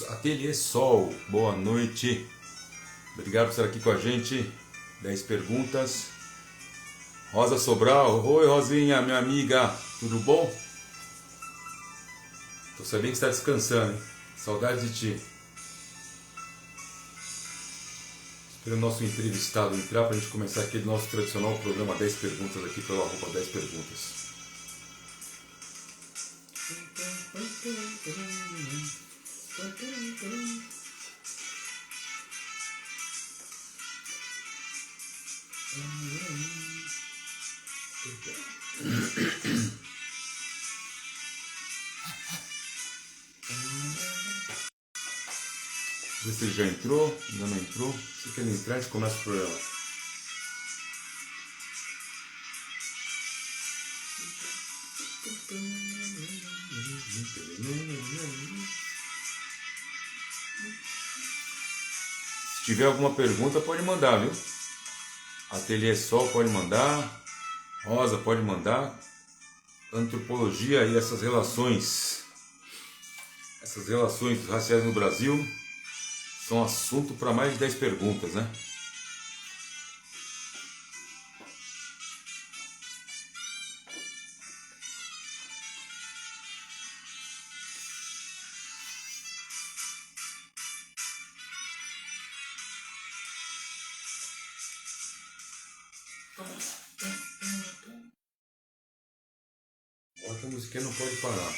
Ateliê Sol, boa noite. Obrigado por estar aqui com a gente. 10 perguntas. Rosa Sobral, oi Rosinha, minha amiga, tudo bom? Tô sabendo que está descansando, hein? Saudades de ti. Espero o nosso entrevistado entrar para a gente começar aquele nosso tradicional programa 10 perguntas aqui pelo arroba 10 perguntas. Vê se ele já entrou, ainda não entrou. Se ele entrar, a gente começa o programa. Se tiver alguma pergunta, pode mandar, viu? Ateliê Sol pode mandar. Rosa pode mandar. Antropologia e essas relações raciais no Brasil são assunto para mais de 10 perguntas, né? Bota a musiquinha, não pode parar.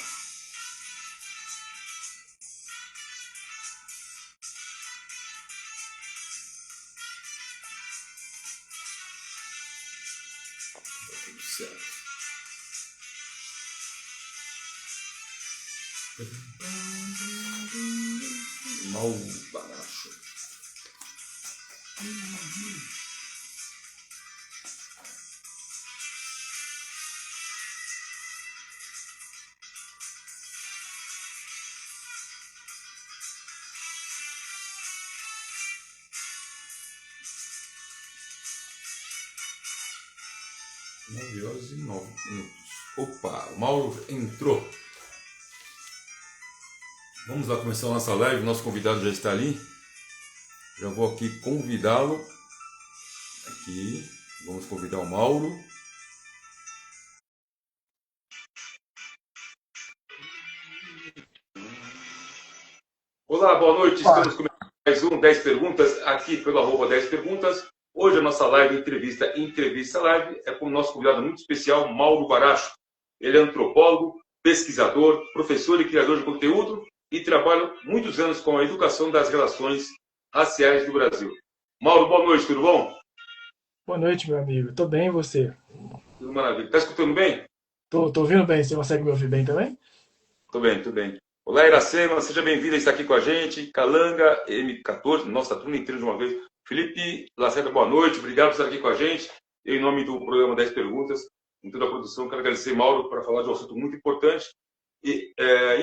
Tá tudo certo. Mal baracho. Nove horas e 9 minutos. Opa, o Mauro entrou. Vamos lá começar a nossa live. Nosso convidado já está ali. Já vou aqui convidá-lo. Aqui. Vamos convidar o Mauro. Olá, boa noite. Estamos começando mais um 10 perguntas aqui pelo arroba 10 perguntas. Hoje a nossa live entrevista live é com o nosso convidado muito especial, Mauro Baracho. Ele é antropólogo, pesquisador, professor e criador de conteúdo e trabalha muitos anos com a educação das relações raciais do Brasil. Mauro, boa noite, tudo bom? Boa noite, meu amigo. Tô bem, e você? Tudo maravilha. Tá escutando bem? Tô ouvindo bem. Você consegue me ouvir bem também? Tô bem, tudo bem. Olá, Iracema, seja bem-vinda, está aqui com a gente. Calanga, M14, nossa, tá tudo inteiro de uma vez. Felipe Lacerda, boa noite, obrigado por estar aqui com a gente. Eu, em nome do programa 10 Perguntas, em toda a produção, quero agradecer Mauro para falar de um assunto muito importante e,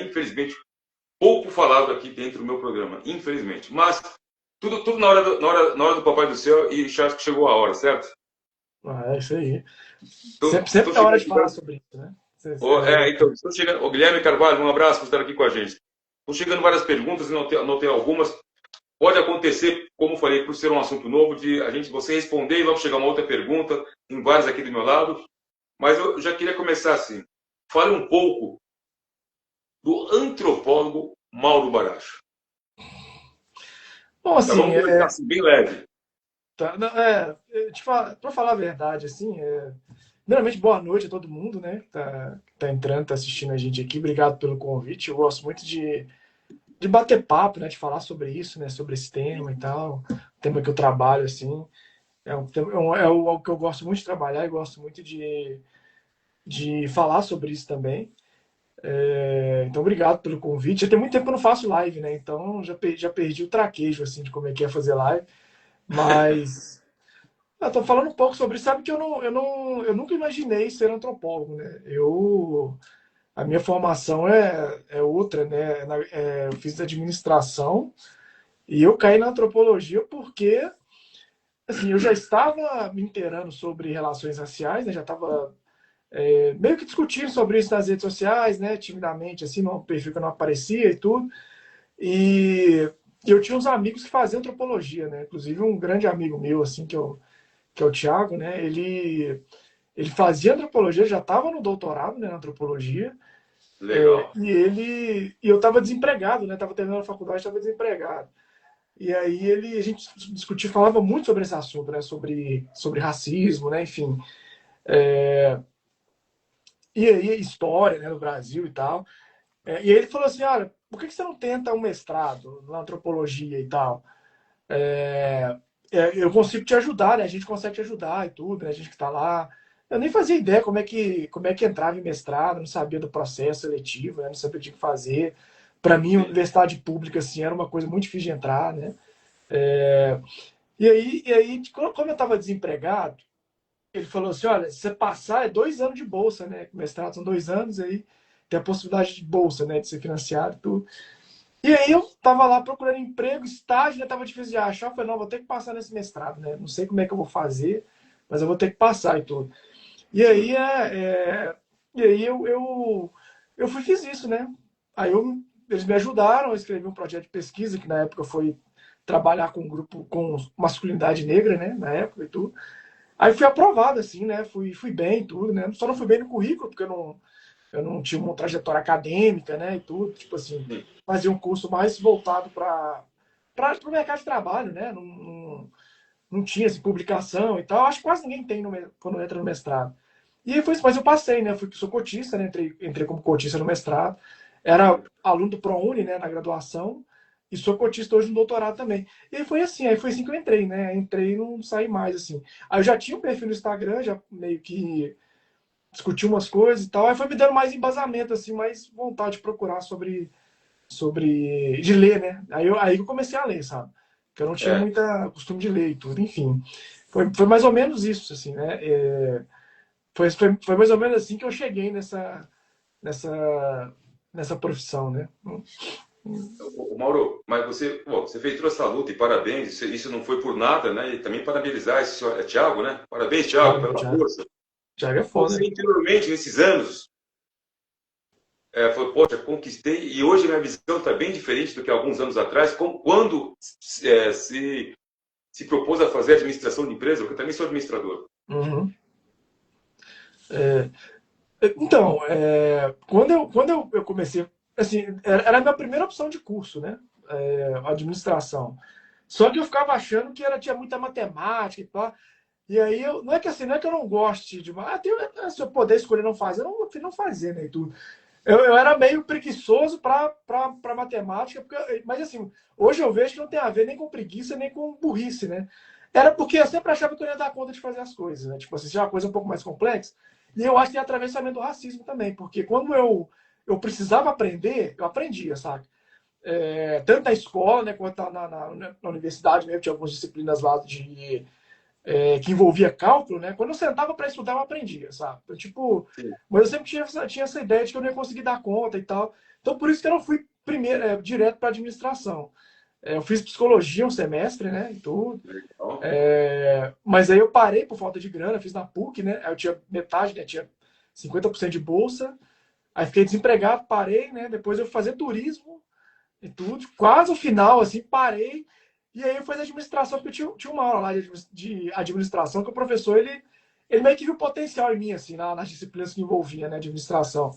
infelizmente, pouco falado aqui dentro do meu programa, infelizmente. Mas tudo na hora do Papai do Céu e acho que chegou a hora, certo? Ah, é isso aí. Estou Sempre é hora chegando. de falar sobre isso, né? Então, estou chegando. O Guilherme Carvalho, um abraço por estar aqui com a gente. Estão chegando várias perguntas, anotei algumas. Pode acontecer, como falei, por ser um assunto novo, de você responder e logo chegar uma outra pergunta, tem várias aqui do meu lado. Mas eu já queria começar assim. Fale um pouco do antropólogo Mauro Baracho. Bom, Tá, assim, vamos começar assim, bem leve. tá, não, pra falar a verdade, assim, primeiramente, boa noite a todo mundo, né? Tá entrando, tá assistindo a gente aqui. Obrigado pelo convite. Eu gosto muito de bater papo, né? De falar sobre isso, né? Sobre esse tema e tal. Tema que eu trabalho, assim. É o que eu gosto muito de trabalhar e gosto muito de falar sobre isso também. Então, obrigado pelo convite. Já tem muito tempo que eu não faço live, né? Então, já perdi o traquejo, assim, de como é que é fazer live. Mas, eu tô falando um pouco sobre isso. Sabe que eu nunca imaginei ser antropólogo, né? A minha formação é outra, né? Eu fiz administração e eu caí na antropologia porque, assim, eu já estava me inteirando sobre relações raciais, né? Já estava meio que discutindo sobre isso nas redes sociais, né? Timidamente, assim, no perfil que eu não aparecia e tudo. E eu tinha uns amigos que faziam antropologia, né? Inclusive um grande amigo meu, assim, que é o Thiago, né? Ele fazia antropologia, já estava no doutorado, né, na antropologia. Legal. E eu estava desempregado, né? Estava terminando a faculdade, estava desempregado. E aí a gente discutia, falava muito sobre esse assunto, né? Sobre racismo, né? Enfim. E aí história, né, no Brasil e tal. E aí ele falou assim, olha, por que você não tenta um mestrado na antropologia e tal? Eu consigo te ajudar, né? A gente consegue te ajudar e tudo, né? A gente que está lá. Eu nem fazia ideia como é que entrava em mestrado, não sabia do processo seletivo, né? Não sabia o que fazer. Para mim, Sim. universidade pública assim, era uma coisa muito difícil de entrar, né? E aí como eu estava desempregado, ele falou assim, olha, se você passar é 2 anos de bolsa, né? Mestrado são 2 anos, aí tem a possibilidade de bolsa, né? De ser financiado e tudo. E aí eu tava lá procurando emprego, estágio, já tava difícil de achar. Eu falei, não, vou ter que passar nesse mestrado, né? Não sei como é que eu vou fazer, mas eu vou ter que passar e tudo. E aí, Sim. eu fui fiz isso, né? Eles me ajudaram, eu escrevi um projeto de pesquisa, que na época foi trabalhar com um grupo com masculinidade negra, né? Na época e tudo. Aí fui aprovado, assim, né? Fui bem e tudo, né? Só não fui bem no currículo, porque eu não tinha uma trajetória acadêmica, né, e tudo, tipo assim, Sim. fazia um curso mais voltado para o mercado de trabalho, né, não tinha assim, publicação e tal, acho que quase ninguém tem quando entra no mestrado. E aí foi isso, mas eu passei, né, sou cotista, né, entrei como cotista no mestrado, era aluno do ProUni, né, na graduação, e sou cotista hoje no doutorado também. E aí foi assim que eu entrei, né, entrei e não saí mais, assim. Aí eu já tinha um perfil no Instagram, já meio que discutir umas coisas e tal. Aí foi me dando mais embasamento, assim, mais vontade de procurar de ler, né? Aí eu comecei a ler, sabe? Porque eu não tinha É. muita costume de ler e tudo, enfim. Foi mais ou menos isso, assim, né? Foi mais ou menos assim que eu cheguei nessa, nessa profissão, né? Mauro, mas você, pô, você fez toda essa luta e parabéns. Isso não foi por nada, né? E também parabenizar esse senhor, Thiago, né? Parabéns, Thiago, Thiago, pela Thiago, força. Thiago é foda, Você né? anteriormente, nesses anos, falou, poxa, conquistei, e hoje a minha visão está bem diferente do que alguns anos atrás, quando se propôs a fazer administração de empresa, porque eu também sou administrador. Uhum. É, então, quando eu comecei, assim, era a minha primeira opção de curso, né? Administração. Só que eu ficava achando que tinha muita matemática e tal. E aí, não é que assim, não é que eu não goste de. Se eu puder escolher não fazer, eu não prefiro não fazer, né? E tudo. Eu era meio preguiçoso para matemática, mas assim, hoje eu vejo que não tem a ver nem com preguiça, nem com burrice, né? Era porque eu sempre achava que eu ia dar conta de fazer as coisas, né? Tipo assim, se é uma coisa um pouco mais complexa. E eu acho que tem atravessamento do racismo também, porque quando eu precisava aprender, eu aprendia, sabe? Tanto na escola, né, quanto na universidade mesmo, tinha algumas disciplinas lá que envolvia cálculo, né? Quando eu sentava para estudar, eu aprendia, sabe? Então, tipo, Sim. mas eu sempre tinha essa ideia de que eu não ia conseguir dar conta e tal. Então, por isso que eu não fui primeiro, direto para administração. Eu fiz psicologia um semestre, né? E tudo. Legal. Mas aí eu parei por falta de grana, fiz na PUC, né? Aí eu tinha metade, né? Tinha 50% de bolsa. Aí fiquei desempregado, parei, né? Depois eu fui fazer turismo e tudo. Quase o final, assim, parei. E aí eu fiz administração, porque tinha uma aula lá de administração que o professor, ele meio que viu potencial em mim, assim, nas disciplinas que envolvia, né, administração.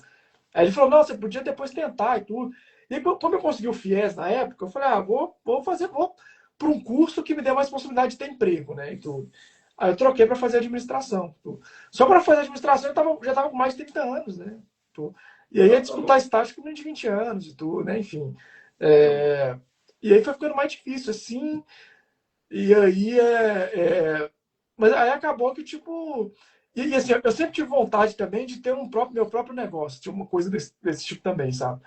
Aí ele falou, não, você podia depois tentar e tudo. E aí, como eu consegui o FIES na época, eu falei, vou para um curso que me dê mais possibilidade de ter emprego, né, e tudo. Aí eu troquei para fazer administração. Tudo. Só para fazer administração já estava com mais de 30 anos, né? Tudo. E aí ia Tá, tá disputar louco. estágio com menino de 20 anos e tudo, né? Enfim. É, e aí foi ficando mais difícil, assim. E aí Mas aí acabou que, tipo. E assim, eu sempre tive vontade também de ter meu próprio negócio, tinha uma coisa desse tipo também, sabe?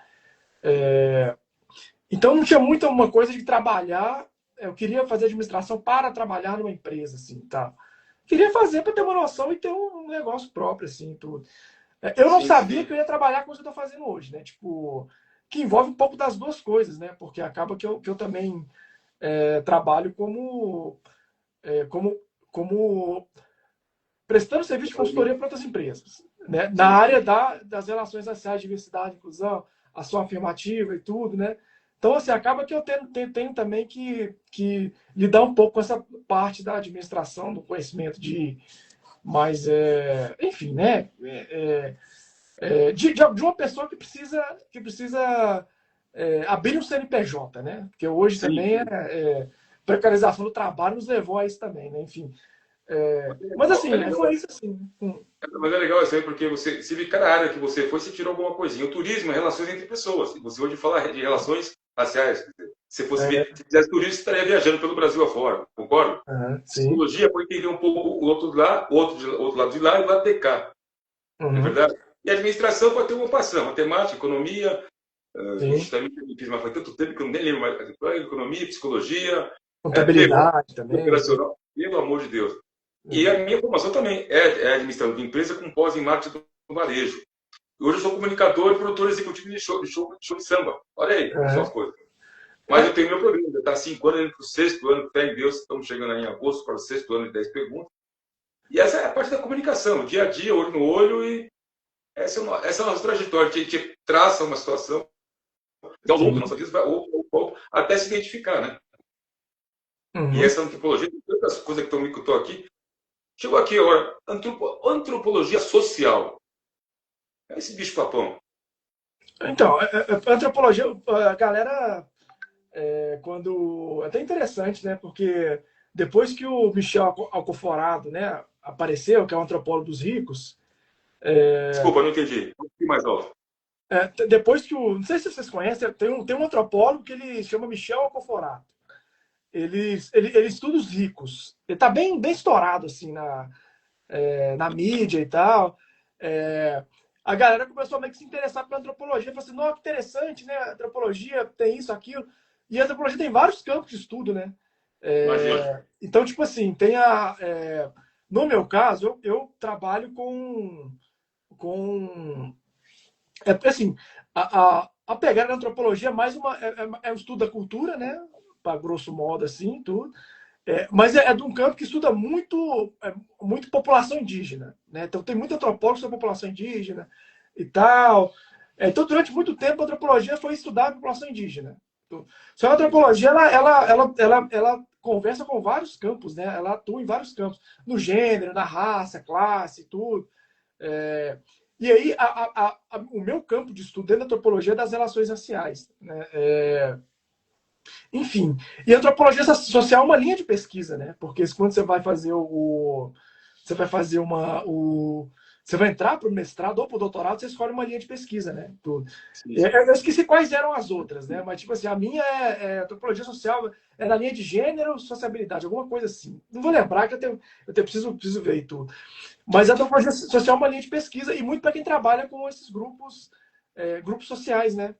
Então não tinha muita uma coisa de trabalhar. Eu queria fazer administração para trabalhar numa empresa, assim, tá? Queria fazer para ter uma noção e ter um negócio próprio, assim, tudo. Eu não Sim, sabia sim. que eu ia trabalhar com o que eu estou fazendo hoje, né? Tipo, que envolve um pouco das duas coisas, né? Porque acaba que eu também trabalho como, como prestando serviço de consultoria para outras empresas, né? Na Sim. área das relações sociais, diversidade, inclusão, ação afirmativa e tudo, né? Então, assim, acaba que eu tenho também que lidar um pouco com essa parte da administração, do conhecimento mas, enfim, né? De uma pessoa que precisa abrir um CNPJ, né? Porque hoje Sim, também sim. precarização do trabalho nos levou a isso também, né? Enfim. Mas É assim, foi legal, isso assim. mas é legal isso aí, porque você, se vê cada área que você foi, você tirou alguma coisinha. O turismo é relações entre pessoas. Você hoje fala de relações raciais. Se fosse É, se fizesse turismo, você estaria viajando pelo Brasil afora, concordo? sim. Psicologia foi entender um pouco o outro lá, outro lado de lá e o lado de cá, não é Uhum, verdade? E a administração pode ter uma passão, matemática, economia, sim. também fiz, mas faz tanto tempo que eu nem lembro mais. Economia, psicologia, negócio, Contabilidade também, sim. operacional, pelo amor de Deus. E a minha formação também é administração de empresa com pós em marketing do varejo. Hoje eu sou comunicador e produtor executivo de show de samba. Olha aí, só as É, coisas. Mas eu é, tenho meu programa, já está 5 anos, indo para o sexto ano, fé em Deus, estamos chegando aí em agosto para o sexto ano de 10 perguntas. E essa é a parte da comunicação, dia a dia, olho no olho, e essa é a nossa trajetória, que a gente traça uma situação, e ao longo da sim. nossa vida, vai, até se identificar, né? E Uhum. essa antropologia, tem tantas coisas que estão que eu estou aqui. Chegou aqui agora, antropologia social. É esse bicho-papão. Então, antropologia, a galera, quando. É até interessante, né? Porque depois que o Michel Alcoforado, né, apareceu, que é o antropólogo dos ricos, Desculpa, não entendi. Um pouquinho mais alto. depois que o. Não sei se vocês conhecem, tem um antropólogo que ele chama Michel Alcoforado. Ele estuda os ricos. Ele está bem estourado, assim, na mídia e tal. É, a galera começou a meio que se interessar pela antropologia. Falou assim, nossa, que interessante, né? A antropologia tem isso, aquilo. E a antropologia tem vários campos de estudo, né? Imagina. Então, tipo assim, no meu caso, eu trabalho com assim, a pegada da antropologia é mais é um estudo da cultura, né? Para grosso modo, assim, tudo. Mas é de um campo que estuda muito população indígena, né? Então tem muito antropólogo sobre a população indígena e tal. Então durante muito tempo a antropologia foi estudar a população indígena. Então, só que a antropologia ela conversa com vários campos, né? Ela atua em vários campos, no gênero, na raça, classe, tudo. É, e aí o meu campo de estudo dentro da antropologia é das relações raciais, né? Enfim, e a antropologia social é uma linha de pesquisa, né? Porque quando você vai fazer você vai fazer você vai entrar para o mestrado ou para o doutorado, você escolhe uma linha de pesquisa, né? Tudo. Sim, sim. Eu esqueci quais eram as outras, né? Mas, tipo assim, a minha antropologia social é na linha de gênero, sociabilidade, alguma coisa assim. Não vou lembrar, que preciso ver e tudo. Mas a antropologia social é uma linha de pesquisa e muito para quem trabalha com esses grupos sociais, né?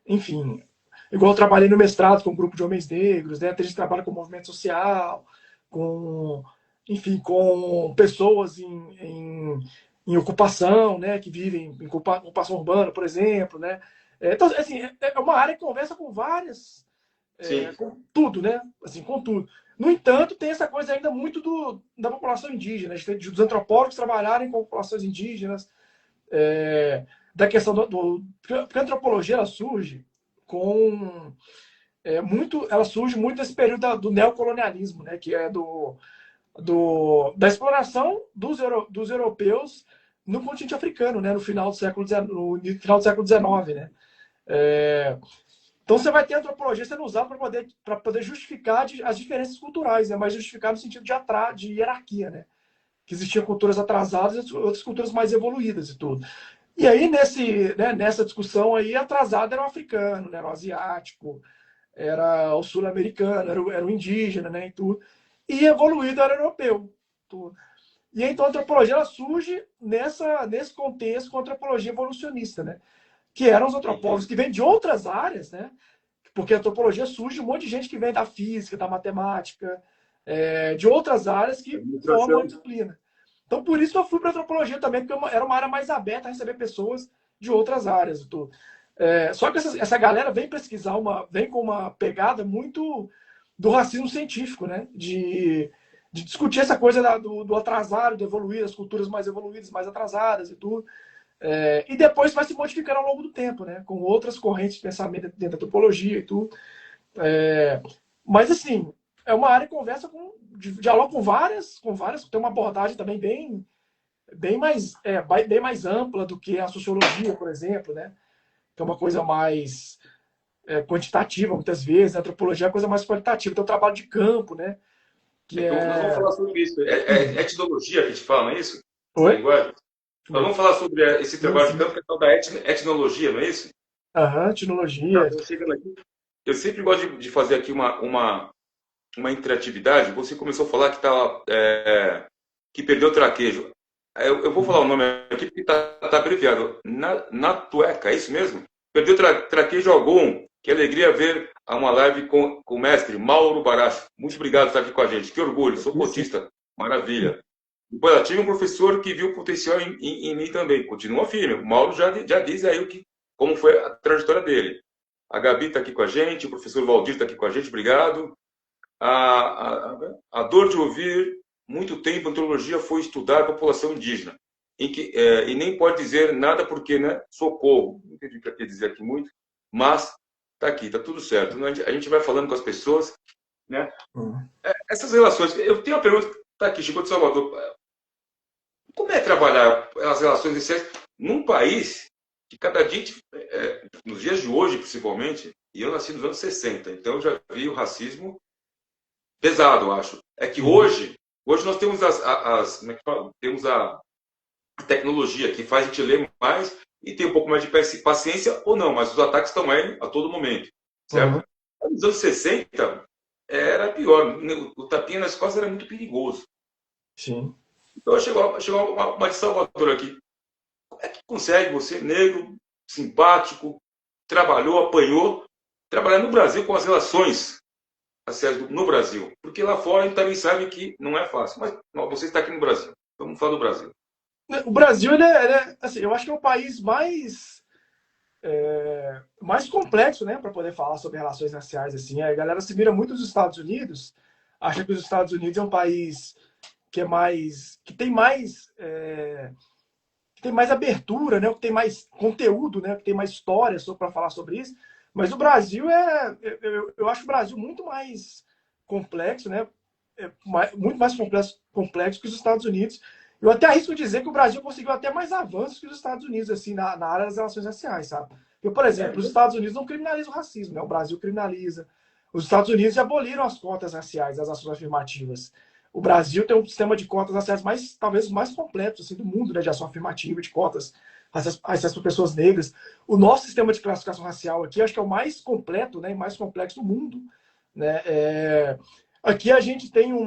Enfim, igual eu trabalhei no mestrado com um grupo de homens negros, né? A gente trabalha com movimento social, com, enfim, com pessoas em ocupação, né? Que vivem em ocupação urbana, por exemplo, né? Então, assim, é uma área que conversa com Sim. com tudo, né? Assim, com tudo. No entanto, tem essa coisa ainda muito da população indígena, dos antropólogos trabalharem com populações indígenas, da questão porque a antropologia ela surge com ela surge muito nesse período do neocolonialismo, né? Que é da exploração dos europeus no continente africano, né? No final do século XIX, né? É, então você vai ter a antropologia sendo usada para poder justificar as diferenças culturais, né? Mas justificar no sentido de hierarquia, né? Que existiam culturas atrasadas e outras culturas mais evoluídas e tudo. E aí, nessa discussão aí, atrasado era o africano, né? Era o asiático, era o sul-americano, era o indígena, né? E tudo. E evoluído era o europeu. Tudo. E aí, então a antropologia ela surge nesse contexto com a antropologia evolucionista, né? Que eram os antropólogos que vêm de outras áreas, né? Porque a antropologia surge um monte de gente que vem da física, da matemática, de outras áreas que formam a Administração. disciplina. Então, por isso eu fui para antropologia também, porque era uma área mais aberta a receber pessoas de outras áreas. Só que essa galera vem pesquisar, vem com uma pegada muito do racismo científico, né? De discutir essa coisa do atrasado, do evoluir, as culturas mais evoluídas, mais atrasadas e tudo. E depois vai se modificando ao longo do tempo, né? Com outras correntes de pensamento dentro da antropologia e tudo. Mas, assim, é uma área que conversa dialoga com várias, tem uma abordagem também bem mais ampla do que a sociologia, por exemplo, né? Que é uma coisa mais quantitativa, muitas vezes. A antropologia é uma coisa mais qualitativa. Tem o trabalho de campo, né? Que Então, nós vamos falar sobre isso. É etnologia que a gente fala, não é isso? Essa Oi? linguagem? Nós vamos falar sobre esse trabalho de Sim. campo, que é tal da etnologia, não é isso? Aham, Tá, etnologia. então, chegando aqui. Eu sempre gosto de fazer aqui uma interatividade. Você começou a falar que, que perdeu o traquejo. Eu vou falar o nome aqui porque está abreviado. Natueca, é isso mesmo? Perdeu traquejo algum. Que alegria ver uma live com o mestre Mauro Baracho. Muito obrigado por estar aqui com a gente. Que orgulho, sou cotista. Maravilha. Depois, tive um professor que viu potencial em mim também. Continua firme. O Mauro já diz aí como foi a trajetória dele. A Gabi está aqui com a gente, o professor Valdir está aqui com a gente, obrigado. A dor de ouvir muito tempo, a antropologia foi estudar a população indígena, e nem pode dizer nada porque, né, socorro, não entendi o que quer dizer aqui muito, mas está aqui, está tudo certo. A gente vai falando com as pessoas, né? Essas relações, eu tenho uma pergunta, está aqui, chegou de Salvador, como é trabalhar as relações sociais num país que cada dia, nos dias de hoje principalmente, e eu nasci nos anos 60, então eu já vi o racismo pesado, eu acho. É que hoje nós temos como é que fala? Temos a tecnologia que faz a gente ler mais e ter um pouco mais de paciência ou não, mas os ataques estão aí a todo momento, certo? Nos anos 60 era pior, o tapinha nas costas era muito perigoso. Sim. Então chegou uma de Salvador aqui. Como é que consegue você, negro, simpático, trabalhou, apanhou, trabalhar no Brasil com as relações raciais no Brasil? Porque lá fora a gente também sabe que não é fácil. Mas não, você está aqui no Brasil. Vamos falar do Brasil. O Brasil, assim, eu acho que é o país mais complexo, né, para poder falar sobre relações raciais. Assim. A galera se mira muito nos Estados Unidos, acha que os Estados Unidos é um país que tem mais abertura, né, que tem mais conteúdo, né, que tem mais história para falar sobre isso. Mas o Brasil eu acho o Brasil muito mais complexo, né, muito mais complexo que os Estados Unidos. Eu até arrisco dizer que o Brasil conseguiu até mais avanços que os Estados Unidos, assim, na área das relações raciais, sabe? Porque, por exemplo, os Estados Unidos não criminalizam o racismo, né? O Brasil criminaliza. Os Estados Unidos já aboliram as cotas raciais, as ações afirmativas. O Brasil tem um sistema de cotas raciais talvez os mais completos assim, do mundo, né? De ação afirmativa, de cotas raciais para pessoas negras. O nosso sistema de classificação racial aqui, acho que é o mais completo, né? E mais complexo do mundo, né? Aqui a gente tem um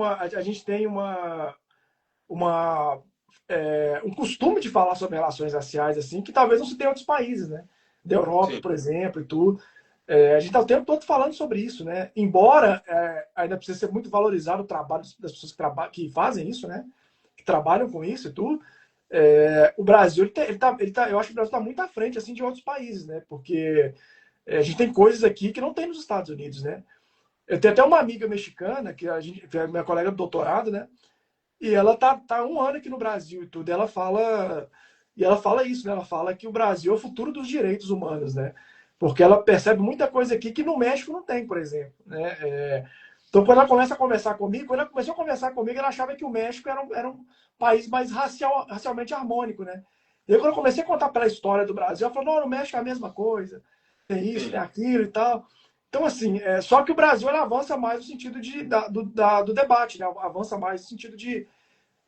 costume de falar sobre relações raciais assim que talvez não se tenha em outros países, né? Da Europa, Sim. por exemplo, e tudo. A gente está o tempo todo falando sobre isso, né? Embora ainda precise ser muito valorizado o trabalho das pessoas que fazem isso, né? Que trabalham com isso e tudo. O Brasil, eu acho que o Brasil está muito à frente assim de outros países, né? Porque a gente tem coisas aqui que não tem nos Estados Unidos, né? Eu tenho até uma amiga mexicana que é minha colega do doutorado, né? E ela tá há um ano aqui no Brasil e tudo. E ela fala isso, né? Ela fala que o Brasil é o futuro dos direitos humanos, né? Porque ela percebe muita coisa aqui que no México não tem, por exemplo, né? Então, quando ela começa a conversar comigo, quando ela começou a conversar comigo, ela achava que o México era um país mais racialmente harmônico, né? E aí, quando eu comecei a contar para a história do Brasil, ela falou: não, no México é a mesma coisa, tem isso, Sim. tem aquilo e tal. Então, assim, só que o Brasil avança mais no sentido do debate, né? Avança mais no sentido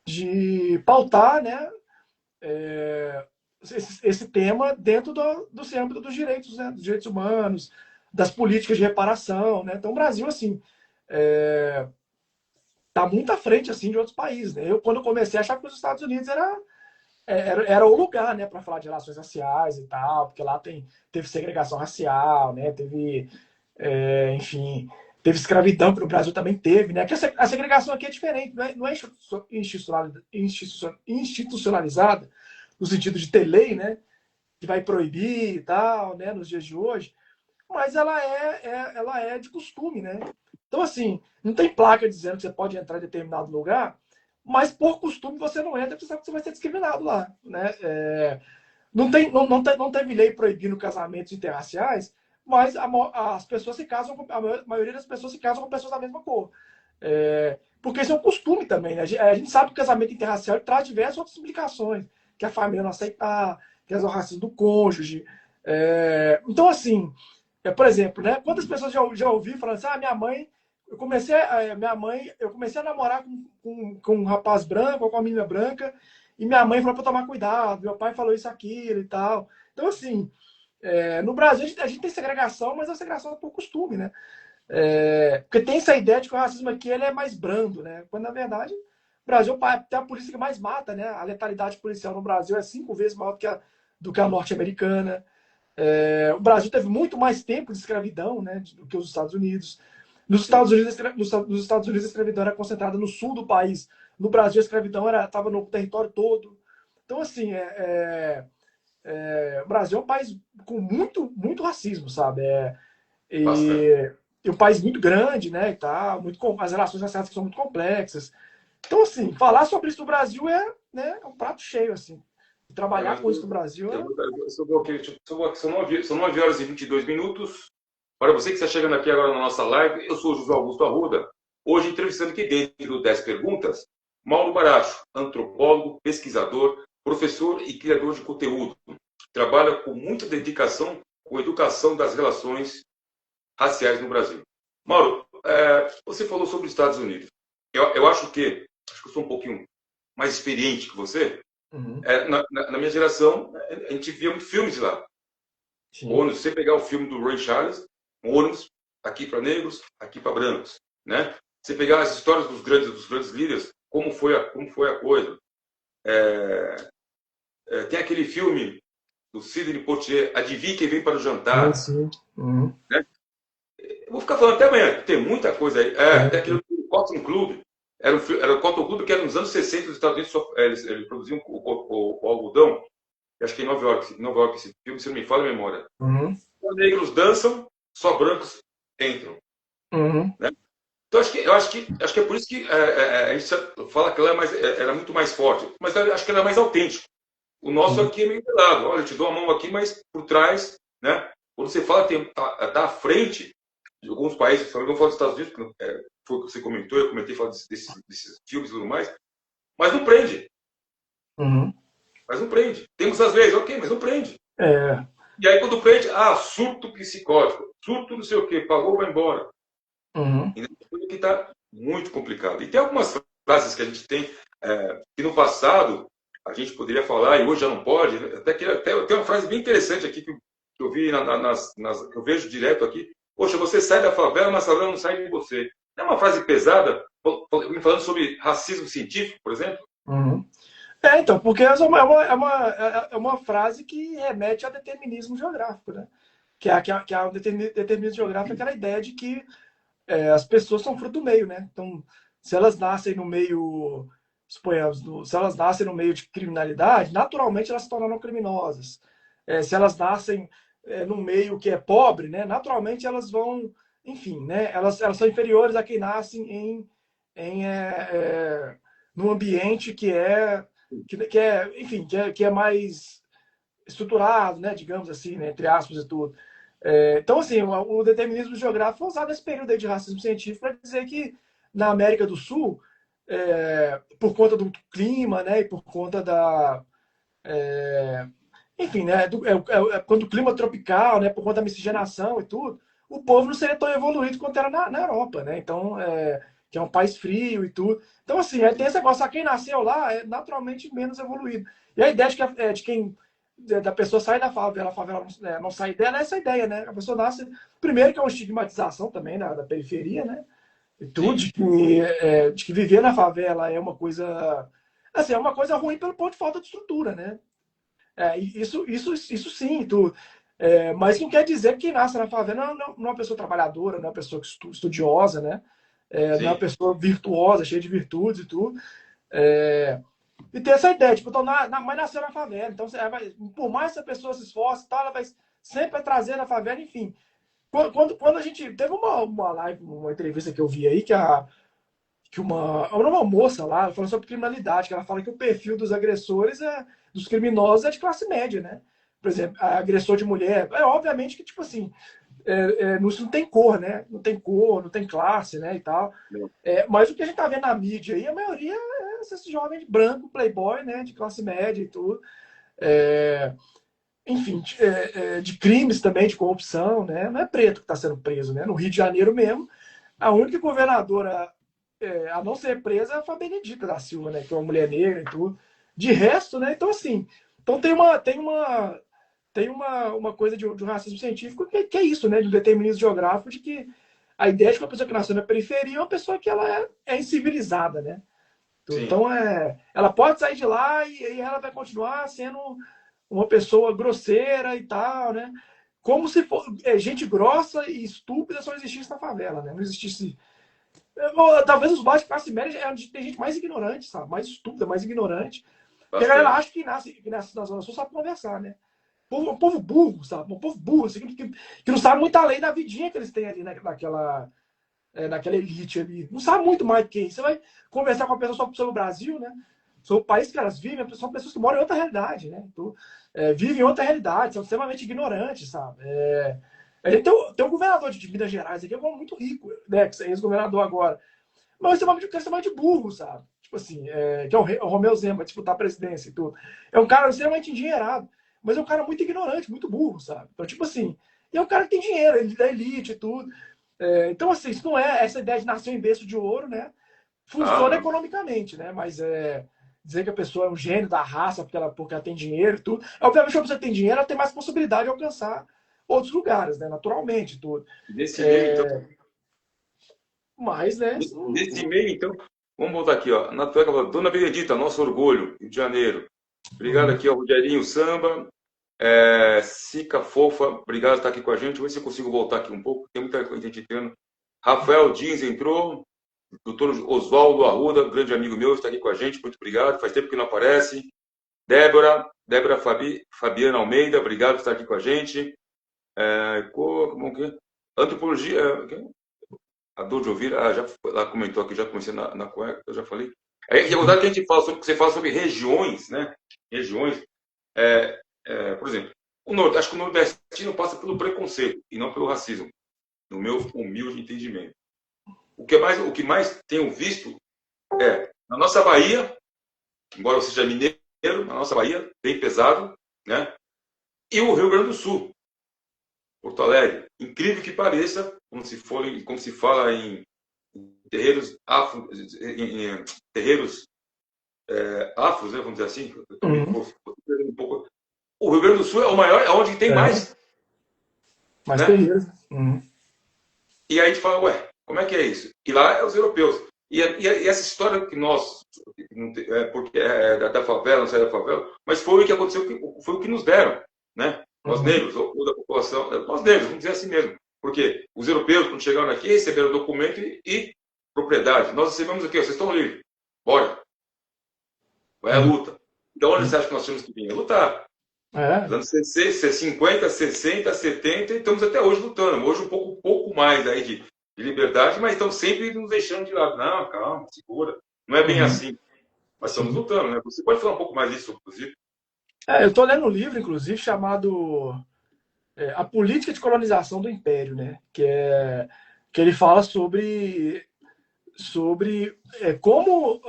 de pautar, né? Esse tema dentro do seu âmbito dos direitos, né? Dos direitos humanos, das políticas de reparação, né? Então, o Brasil, assim, tá muito à frente, assim, de outros países, né? Quando eu comecei a achar que os Estados Unidos era o lugar, né, para falar de relações raciais e tal, porque lá teve segregação racial, né? Teve, enfim, Teve escravidão, que no Brasil também teve, né? Que a segregação aqui é diferente, não é institucionalizada, no sentido de ter lei, né? Que vai proibir e tal, né? Nos dias de hoje, mas ela é de costume, né? Então, assim, não tem placa dizendo que você pode entrar em determinado lugar, mas por costume você não entra, porque você sabe que você vai ser discriminado lá, né? Não teve lei proibindo casamentos interraciais, mas as pessoas se casam, a maioria das pessoas se casam com pessoas da mesma cor. Porque isso é um costume também, né? A gente sabe que o casamento interracial traz diversas outras implicações, que a família não aceitar, que é o racismo do cônjuge. Então, assim, por exemplo, né? Quantas pessoas já ouvi falando assim, minha mãe, eu comecei a namorar com um rapaz branco ou com uma menina branca, e minha mãe falou para tomar cuidado, meu pai falou isso, aquilo e tal. Então, assim, no Brasil a gente tem segregação, mas a segregação é por costume, né? Porque tem essa ideia de que o racismo aqui ele é mais brando, né? Quando, na verdade, o Brasil tem a polícia que mais mata, né? A letalidade policial no Brasil é 5 vezes maior do que a norte-americana. O Brasil teve muito mais tempo de escravidão, né, do que os Estados Unidos. Nos Estados Unidos, a escravidão era concentrada no sul do país. No Brasil, a escravidão estava no território todo. Então, assim, o Brasil é um país com muito, muito racismo, sabe? E um país muito grande, né? E tal, as relações raciais são muito complexas. Então, assim, falar sobre isso no Brasil né, um prato cheio, assim. Trabalhar com isso no Brasil São 9 horas e 22 minutos. Para você que está chegando aqui agora na nossa live, eu sou o José Augusto Arruda. Hoje entrevistando aqui dentro do 10 Perguntas, Mauro Baracho, antropólogo, pesquisador, professor e criador de conteúdo. Trabalha com muita dedicação com a educação das relações raciais no Brasil. Mauro, você falou sobre os Estados Unidos. Eu acho que eu sou um pouquinho mais experiente que você. Uhum. Na minha geração, a gente via muito filmes de lá. Ônibus, você pegar o filme do Ray Charles, ônibus, aqui para negros, aqui para brancos, né? Você pegar as histórias dos grandes líderes, como foi a coisa. Tem aquele filme do Sidney Poitier, Adivinhe Quem Vem para o Jantar. Uhum. Né? Eu vou ficar falando até amanhã, tem muita coisa aí. Tem aquele Cotton Club. Era o Cotton Club que era nos anos 60 os Estados Unidos eles produziam o algodão. Acho que em Nova York esse filme, se não me falha a memória. Uhum. Os negros dançam, só brancos entram. Uhum. Né? Então acho que é por isso que a gente fala que ela era muito mais forte, mas eu acho que ela é mais autêntica. O nosso aqui é meio pelado. Olha, eu te dou a mão aqui, mas por trás, né? Quando você fala tá à frente de alguns países, eu não falo dos Estados Unidos, porque foi o que você comentou, eu comentei falando desses filmes e tudo mais, mas não prende. Uhum. Mas não prende. Temos as leis, ok, mas não prende. É. E aí quando prende, surto psicótico, surto não sei o quê, pagou, vai embora. Uhum. E coisa que está muito complicado. E tem algumas frases que a gente tem, que no passado a gente poderia falar, e hoje já não pode. Até tem uma frase bem interessante aqui que eu vi, que eu vejo direto aqui. Poxa, você sai da favela, mas a favela não sai de você. Não é uma frase pesada, falando sobre racismo científico, por exemplo? Uhum. Então, porque é uma frase que remete ao determinismo geográfico, né? Que é o determinismo geográfico, é aquela ideia de que as pessoas são fruto do meio, né? Então, se elas nascem no meio, suponhamos, se elas nascem no meio de criminalidade, naturalmente elas se tornarão criminosas. Se elas nascem num meio que é pobre, né? Naturalmente elas vão, enfim, né? Elas são inferiores a quem nasce num ambiente que é mais estruturado, né? Digamos assim, né? Entre aspas e tudo. Então, assim, o determinismo geográfico foi usado nesse período aí de racismo científico para dizer que na América do Sul, por conta do clima, né, e por conta enfim, né, quando o clima tropical, né, por conta da miscigenação e tudo, o povo não seria tão evoluído quanto era na Europa, né? Então, que é um país frio e tudo. Então, assim, tem esse negócio, quem nasceu lá é naturalmente menos evoluído. E a ideia da pessoa sair da favela, a favela não sair dela, é essa ideia, né? A pessoa nasce. Primeiro, que é uma estigmatização também da periferia, né? E tudo, de que viver na favela é uma coisa. Assim, é uma coisa ruim pelo ponto de falta de estrutura, né? Isso sim, tudo. Mas não quer dizer que quem nasce na favela não é uma pessoa trabalhadora, não é uma pessoa estudiosa, né? Não é uma Sim, pessoa virtuosa, cheia de virtudes e tudo. E ter essa ideia, tipo, então, mãe nasceu na favela, então por mais que a pessoa se esforce, tal, ela vai sempre trazer na favela, enfim. Quando a gente teve uma live, uma entrevista que eu vi aí, uma moça lá falando sobre criminalidade, que ela fala que o perfil dos agressores, dos criminosos, é de classe média, né? Por exemplo, agressor de mulher. Obviamente que, tipo assim, não tem cor, né? Não tem cor, não tem classe, né? E tal. Mas o que a gente tá vendo na mídia aí, a maioria é esse jovem branco, playboy, né? De classe média e tudo. Enfim, de crimes também, de corrupção, né? Não é preto que está sendo preso, né? No Rio de Janeiro mesmo, a única governadora a não ser presa foi a Benedita da Silva, né? Que é uma mulher negra e tudo. De resto, né? Então, assim, então tem uma coisa de um racismo científico que é isso, né? De um determinismo geográfico, de que a ideia de que uma pessoa que nasceu na periferia é uma pessoa que ela é incivilizada, né? sim. Então, ela pode sair de lá e ela vai continuar sendo uma pessoa grosseira e tal, né? Como se gente grossa e estúpida só existisse na favela, né? Não existisse. Talvez os baixos de classe média é onde tem gente mais ignorante, sabe? Mais estúpida, mais ignorante. Porque a galera Bastante. acha que nasce na Zona Sul sabe conversar, né? Um povo burro, sabe? Um povo burro, assim, que não sabe muito além da vidinha que eles têm ali naquela elite ali. Não sabe muito mais do que isso. Você vai conversar com uma pessoa só sobre o Brasil, né? Sobre o país que elas vivem, são pessoas que moram em outra realidade, né? Então, vivem em outra realidade, são extremamente ignorantes, sabe? A gente tem um governador de Minas Gerais aqui, é muito rico, né? Que é ex-governador agora. Mas você chama de burro, sabe? Tipo assim, que é o Romeu Zema, vai disputar a presidência e tudo. É um cara extremamente endinheirado, mas é um cara muito ignorante, muito burro, sabe? Então, tipo assim, e é um cara que tem dinheiro, ele é da elite e tudo. Então, assim, isso não é essa ideia de nação em berço de ouro, né? Ah, Funciona não. economicamente, né? Mas dizer que a pessoa é um gênio da raça porque ela tem dinheiro e tudo. Obviamente, quando você tem dinheiro, ela tem mais possibilidade de alcançar outros lugares, né? Naturalmente, tudo. Nesse meio, então, Mas, né? nesse meio, então, vamos voltar aqui, ó. Na tua Dona Benedita, nosso orgulho, Rio de Janeiro. Obrigado aqui ao Rogerinho Samba. Sica Fofa, obrigado por estar aqui com a gente. Vou ver se eu consigo voltar aqui um pouco. Tem muita gente entrando. Rafael Dins entrou. Doutor Oswaldo Arruda, grande amigo meu, está aqui com a gente. Muito obrigado. Faz tempo que não aparece. Débora Fabiana Almeida, obrigado por estar aqui com a gente. Como que é? Antropologia. A dor de ouvir, já ela comentou aqui, já comecei na cueca, eu já falei. Aí, e a verdade que a gente fala sobre, que você fala sobre regiões, né? Regiões. Por exemplo, acho que o nordestino passa pelo preconceito e não pelo racismo, no meu humilde entendimento. O que mais tenho visto na nossa Bahia, embora eu seja mineiro, na nossa Bahia, bem pesado, né? E o Rio Grande do Sul, Porto Alegre. Incrível que pareça, como se fala em terreiros terreiros afros, né, vamos dizer assim. Eu também um pouco. O Rio Grande do Sul é o maior, é onde tem mais, Mais né? terreiros. E aí a gente fala, ué, como é que é isso? E lá é os europeus. E essa história que nós, porque da favela, não sai da favela, mas foi o que aconteceu, foi o que nos deram, né? Nós negros, ou da população, nós negros, vamos dizer assim mesmo. Porque os europeus, quando chegaram aqui, receberam o documento e propriedade. Nós recebemos o quê? Vocês estão livres. Bora. Vai a luta. Então, onde você acha que nós temos que vir? É lutar. Nos anos 50, 60, 70, e estamos até hoje lutando. Hoje um pouco mais aí de liberdade, mas estão sempre nos deixando de lado. Não, calma, segura. Não é bem assim. Mas estamos Sim. lutando, né? Você pode falar um pouco mais disso, inclusive? Eu estou lendo um livro, inclusive, chamado A Política de Colonização do Império, né? Que ele fala sobre como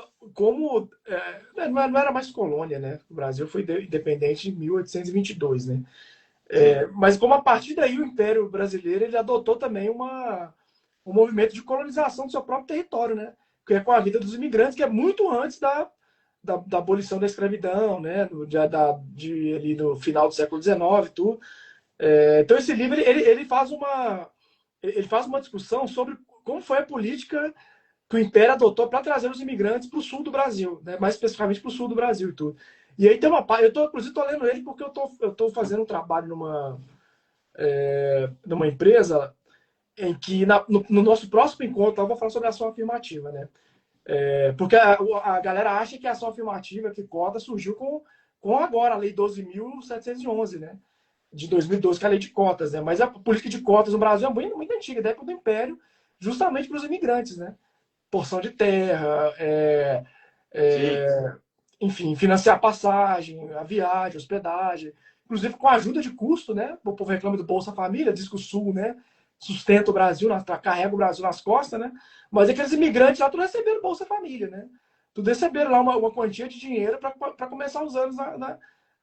não era mais colônia, né? O Brasil foi independente em 1822, né? Sim. Mas como a partir daí o Império Brasileiro ele adotou também um movimento de colonização do seu próprio território, né? Que é com a vida dos imigrantes, que é muito antes da abolição da escravidão, né? Ali no final do século XIX, tudo. Então esse livro ele faz uma discussão sobre como foi a política que o Império adotou para trazer os imigrantes para o sul do Brasil, né? Mais especificamente para o sul do Brasil e tudo. E aí tem uma parte, inclusive estou lendo ele porque eu tô fazendo um trabalho numa empresa em que, no nosso próximo encontro, eu vou falar sobre ação afirmativa, né? Porque a galera acha que a ação afirmativa, que cota, surgiu com agora a Lei 12.711, né? De 2012, que é a lei de cotas, né? Mas a política de cotas no Brasil é muito, muito antiga, da época do Império, justamente para os imigrantes, né? Porção de terra, Sim. enfim, financiar a passagem, a viagem, a hospedagem, inclusive com a ajuda de custo, né? O povo reclama do Bolsa Família, diz que o Sul, né, sustenta o Brasil, carrega o Brasil nas costas, né? Mas aqueles imigrantes lá tudo receberam Bolsa Família, né? Tudo receberam lá uma quantia de dinheiro para começar os anos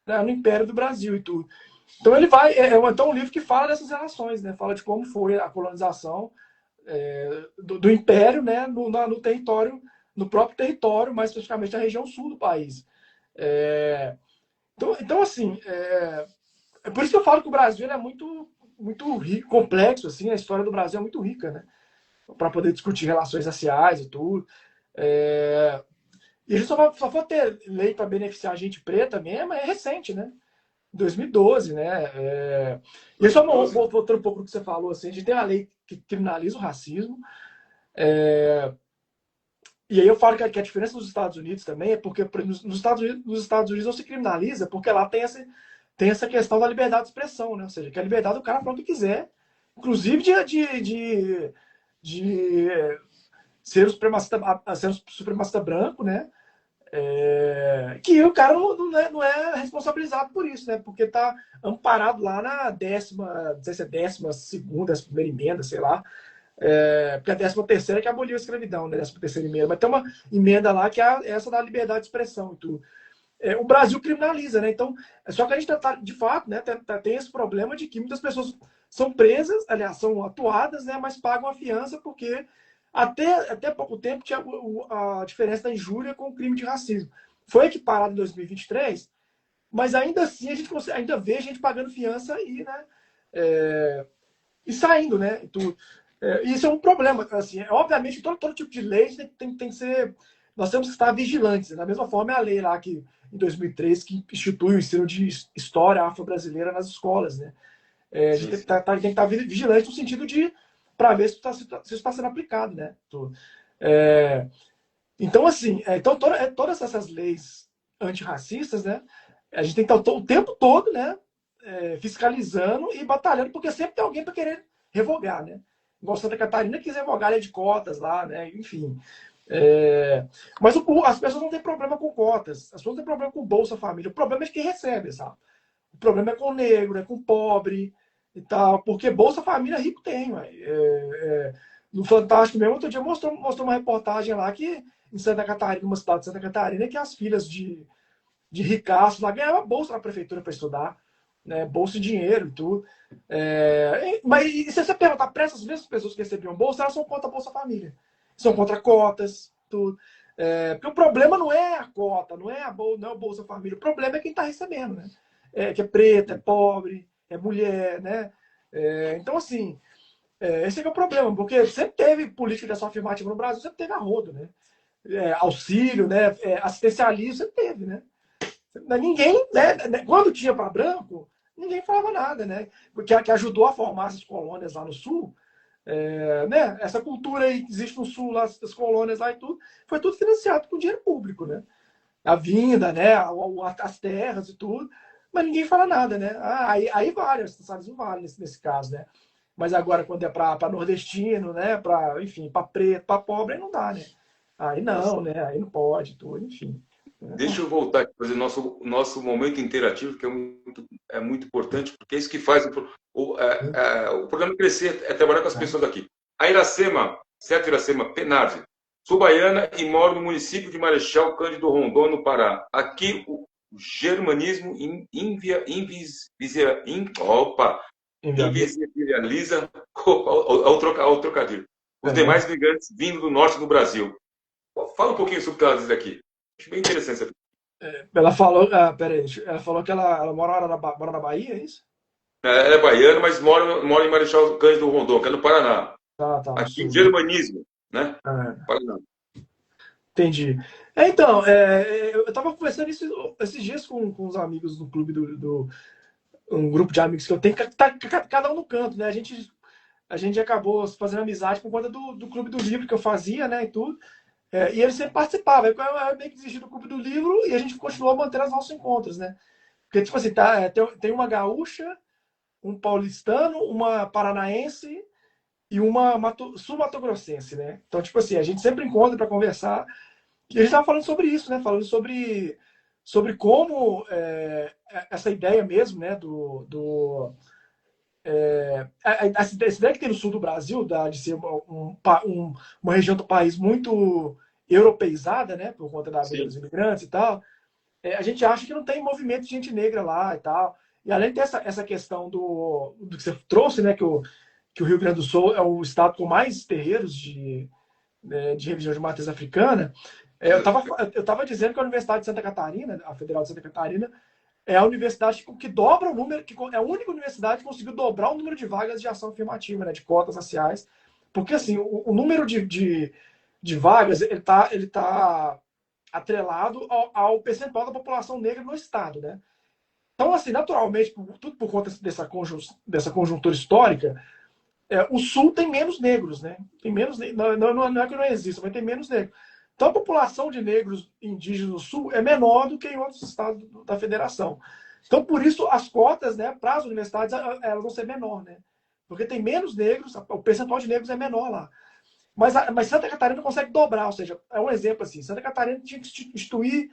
no Império do Brasil e tudo. Então ele vai, então um livro que fala dessas relações, né? Fala de como foi a colonização do Império, né? No território, no próprio território, mais especificamente na região sul do país. Então assim, é por isso que eu falo que o Brasil é muito rico, complexo, assim, a história do Brasil é muito rica, né? Para poder discutir relações raciais e tudo. E a gente só for ter lei para beneficiar a gente preta mesmo, é recente, né? 2012, né? E só 12. voltando um pouco do que você falou, assim, a gente tem a lei que criminaliza o racismo. E aí eu falo que a diferença dos Estados Unidos também é porque nos Estados Unidos não se criminaliza, porque lá tem essa questão da liberdade de expressão, né? Ou seja, que a liberdade do cara falar o que quiser, inclusive de ser um supremacista branco, né? Que o cara não é responsabilizado por isso, né? Porque está amparado lá na não sei se é 12ª, 11ª emenda, sei lá. Porque a 13ª que aboliu a escravidão, né? 13ª emenda. Mas tem uma emenda lá que é essa da liberdade de expressão e tudo. O Brasil criminaliza, né? Então, só que a gente tá, de fato, né, tem esse problema de que muitas pessoas são presas, aliás, são atuadas, né, mas pagam a fiança porque até pouco tempo tinha a diferença da injúria com o crime de racismo. Foi equiparado em 2023, mas ainda assim a gente ainda vê gente pagando fiança né, e saindo, né? Isso é um problema. Assim, obviamente, todo tipo de lei tem que ser. Nós temos que estar vigilantes. Da mesma forma, é a lei lá que, em 2003 que institui o ensino de história afro-brasileira nas escolas, né? A gente Sim, sim. tem que estar vigilante no sentido de para ver se isso está sendo aplicado, né? É, então, assim, todas essas leis antirracistas, né? A gente tem que estar o tempo todo, né? Fiscalizando e batalhando, porque sempre tem alguém para querer revogar, né? Igual Santa Catarina quis revogar a lei de cotas lá, né? Enfim. Mas as pessoas não têm problema com cotas, as pessoas não têm problema com Bolsa Família. O problema é de quem recebe, sabe? O problema é com o negro, é com o pobre e tal, porque Bolsa Família rico tem, ué. No Fantástico mesmo, outro dia mostrou uma reportagem lá que em Santa Catarina, uma cidade de Santa Catarina, que as filhas de ricaços lá ganhavam bolsa na prefeitura para estudar, né? Bolsa de dinheiro e tudo. Mas e se você perguntar para essas mesmas pessoas que recebiam bolsa, elas são contra a Bolsa Família. São contra cotas, tudo. Porque o problema não é a cota, não é o Bolsa Família. O problema é quem está recebendo, né? Que é preto, é pobre, é mulher, né? Então, assim, esse é o problema, porque sempre teve política de ação afirmativa no Brasil, sempre teve a rodo, né? Auxílio, né? Assistencialismo, sempre teve, né? Ninguém, né? Quando tinha para branco, ninguém falava nada, né? Porque que ajudou a formar essas colônias lá no sul, né? Essa cultura aí que existe no sul, lá, as colônias lá e tudo, foi tudo financiado com dinheiro público, né? A vinda, né? As terras e tudo, mas ninguém fala nada, né? Aí vale, as cidades não vale nesse caso, né? Mas agora, quando é para nordestino, né? Enfim, para preto, para pobre, aí não dá, né? Aí Tá não, certo. né? Aí não pode, tudo, enfim. Deixa eu voltar aqui para fazer nosso momento interativo, que é muito importante, porque é isso que faz o programa crescer, é trabalhar com as pessoas aqui. A Iracema, certo, Iracema Penardi. Sou baiana e moro no município de Marechal Cândido Rondon, no Pará. Aqui o germanismo invisibiliza ao trocadilho os demais migrantes vindo do norte do Brasil. Fala um pouquinho sobre o que ela diz aqui. Acho bem interessante essa. Ela falou, peraí, ela falou que ela mora na Bahia, é isso? Ela é baiana, mas mora em Marechal Cândido Rondon, que é no Paraná. Tá, no Aqui, sul, né? germanismo, né? Paraná. Entendi. Então, eu estava conversando isso esses dias com os amigos do clube um grupo de amigos que eu tenho, que tá cada um no canto, né? A gente acabou fazendo amizade por conta do Clube do Livro que eu fazia, né, e tudo. E ele sempre participava. Eu meio que desisti do Clube do Livro e a gente continuou mantendo os nossos encontros, né? Porque, tipo assim, tem uma gaúcha, um paulistano, uma paranaense e uma sul-mato-grossense, né? Então, tipo assim, a gente sempre encontra para conversar. E a gente estava falando sobre isso, né? Falando sobre como essa ideia mesmo, né? Essa ideia que tem no sul do Brasil, de ser uma região do país muito europeizada, né? Por conta da vinda Sim. dos imigrantes e tal. A gente acha que não tem movimento de gente negra lá e tal. E além dessa questão do que você trouxe, né? Que o Rio Grande do Sul é o estado com mais terreiros de religião de matriz africana. Eu tava dizendo que a Universidade de Santa Catarina, a Federal de Santa Catarina, é a universidade que dobra o número, que é a única universidade que conseguiu dobrar o número de vagas de ação afirmativa, né, de cotas raciais. Porque assim, o número de vagas ele tá atrelado ao percentual da população negra no estado, né? Então, assim, naturalmente, tudo por conta dessa conjuntura histórica, o Sul tem menos negros, né? Tem menos, não é que não exista, mas tem menos negros. Então, a população de negros indígenas no Sul é menor do que em outros estados da federação. Então, por isso, as cotas, né, para as universidades elas vão ser menor, né? Porque tem menos negros, o percentual de negros é menor lá. Mas Santa Catarina consegue dobrar, ou seja, é um exemplo assim, Santa Catarina tinha que instituir,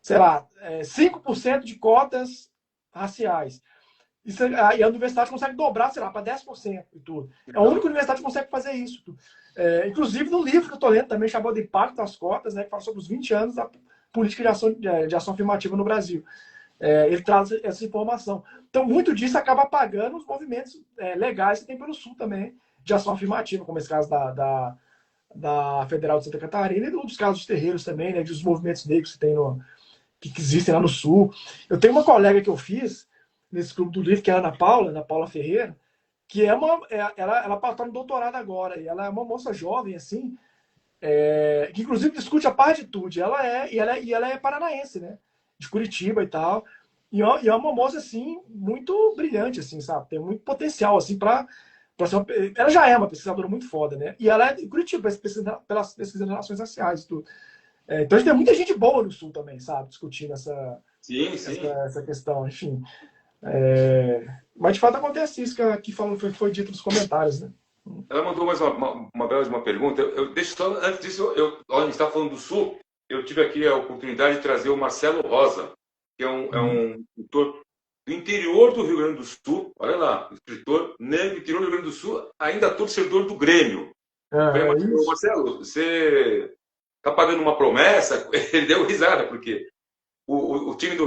sei lá, 5% de cotas raciais. E a universidade consegue dobrar, sei lá, para 10% e tudo. É a única universidade que consegue fazer isso. Inclusive, no livro que eu estou lendo também, chamado de Impacto das Cotas, né, que fala sobre os 20 anos da política de ação afirmativa no Brasil. Ele traz essa informação. Então, muito disso acaba apagando os movimentos legais que tem pelo Sul também, de ação afirmativa, como esse caso da Federal de Santa Catarina e dos casos de terreiros também, né, dos movimentos negros que tem que existem lá no Sul. Eu tenho uma colega que eu fiz nesse clube do livro, que é a Ana Paula Ferreira, que ela está no doutorado agora, e ela é uma moça jovem, assim, que inclusive discute a partitude. Ela é paranaense, né? De Curitiba e tal. E é uma moça, assim, muito brilhante, assim, sabe? Tem muito potencial, assim, ser ela já é uma pesquisadora muito foda, né? E ela é de Curitiba, pelas pesquisas de relações raciais e tudo. Então a gente tem muita gente boa no Sul também, sabe? Discutindo Sim, sim. essa questão, enfim. Mas de fato acontece isso que foi dito nos comentários, né? Ela mandou mais uma bela pergunta. Deixa só, antes disso, a gente está falando do Sul, eu tive aqui a oportunidade de trazer o Marcelo Rosa, que é um escritor do interior do Rio Grande do Sul. Olha lá, escritor negro do interior do Rio Grande do Sul, ainda torcedor do Grêmio. Marcelo, você está pagando uma promessa? Ele deu risada, porque o time do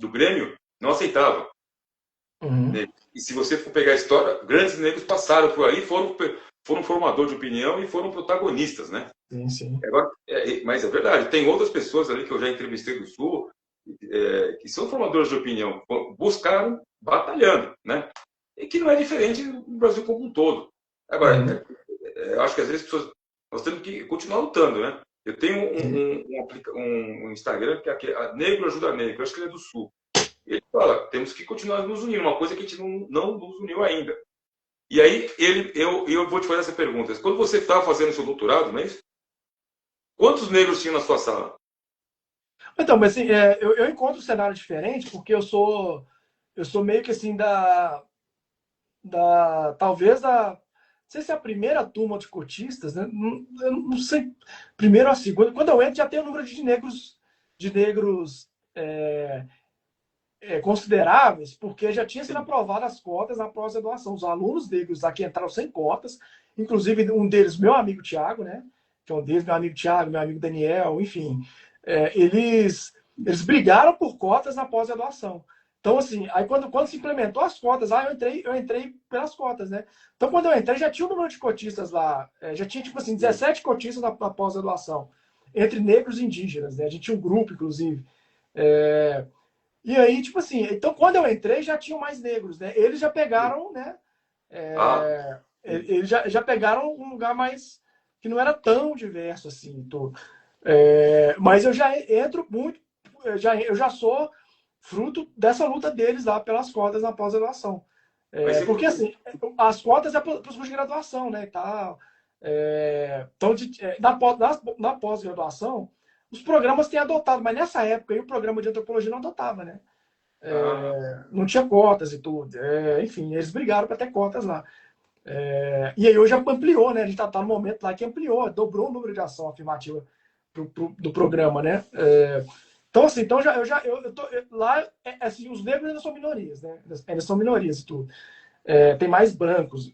Grêmio não aceitava. Uhum. E se você for pegar a história, grandes negros passaram por aí, foram formador de opinião e foram protagonistas, né? Sim, sim. Agora, mas é verdade, tem outras pessoas ali que eu já entrevistei do Sul, que são formadores de opinião, buscaram batalhando, né? E que não é diferente no Brasil como um todo. Agora, eu acho que às vezes nós temos que continuar lutando, né? Eu tenho um Instagram que é Negro Ajuda Negro, eu acho que ele é do Sul. Ele fala, temos que continuar nos unindo, uma coisa que a gente não nos uniu ainda. E aí, eu vou te fazer essa pergunta. Quando você estava fazendo seu doutorado, não é isso? Quantos negros tinha na sua sala? Então, mas assim, eu encontro um cenário diferente, porque eu sou meio que assim talvez não sei se é a primeira turma de cotistas, né? Eu não sei, primeiro ou a segunda. Quando eu entro, já tem um número de negros consideráveis, porque já tinha sido aprovadas as cotas na pós-graduação. Os alunos negros aqui entraram sem cotas, inclusive um deles, meu amigo Tiago, né? Que é um deles, meu amigo Tiago, meu amigo Daniel, enfim. Eles brigaram por cotas na pós-graduação. Então, assim, aí quando se implementou as cotas, eu entrei pelas cotas, né? Então, quando eu entrei, já tinha um número de cotistas lá, já tinha, tipo assim, 17 cotistas na pós-graduação, entre negros e indígenas, né? A gente tinha um grupo, inclusive. E aí, tipo assim, então quando eu entrei já tinham mais negros, né? Eles já pegaram, né? Ah, Eles já pegaram um lugar mais que não era tão diverso assim. Mas eu já entro muito, eu já sou fruto dessa luta deles lá pelas cotas na pós-graduação. Porque, você... assim, as cotas é para os cursos de graduação, né, e tal. Então, na pós-graduação, os programas têm adotado, mas nessa época aí, o programa de antropologia não adotava, né? Ah, Não tinha cotas e tudo. Enfim, eles brigaram para ter cotas lá. E aí hoje ampliou, né? A gente tá no momento lá que ampliou, dobrou o número de ação afirmativa do programa, né? Então, assim, então lá, assim, os negros ainda são minorias, né? Ainda são minorias e tudo. Tem mais brancos.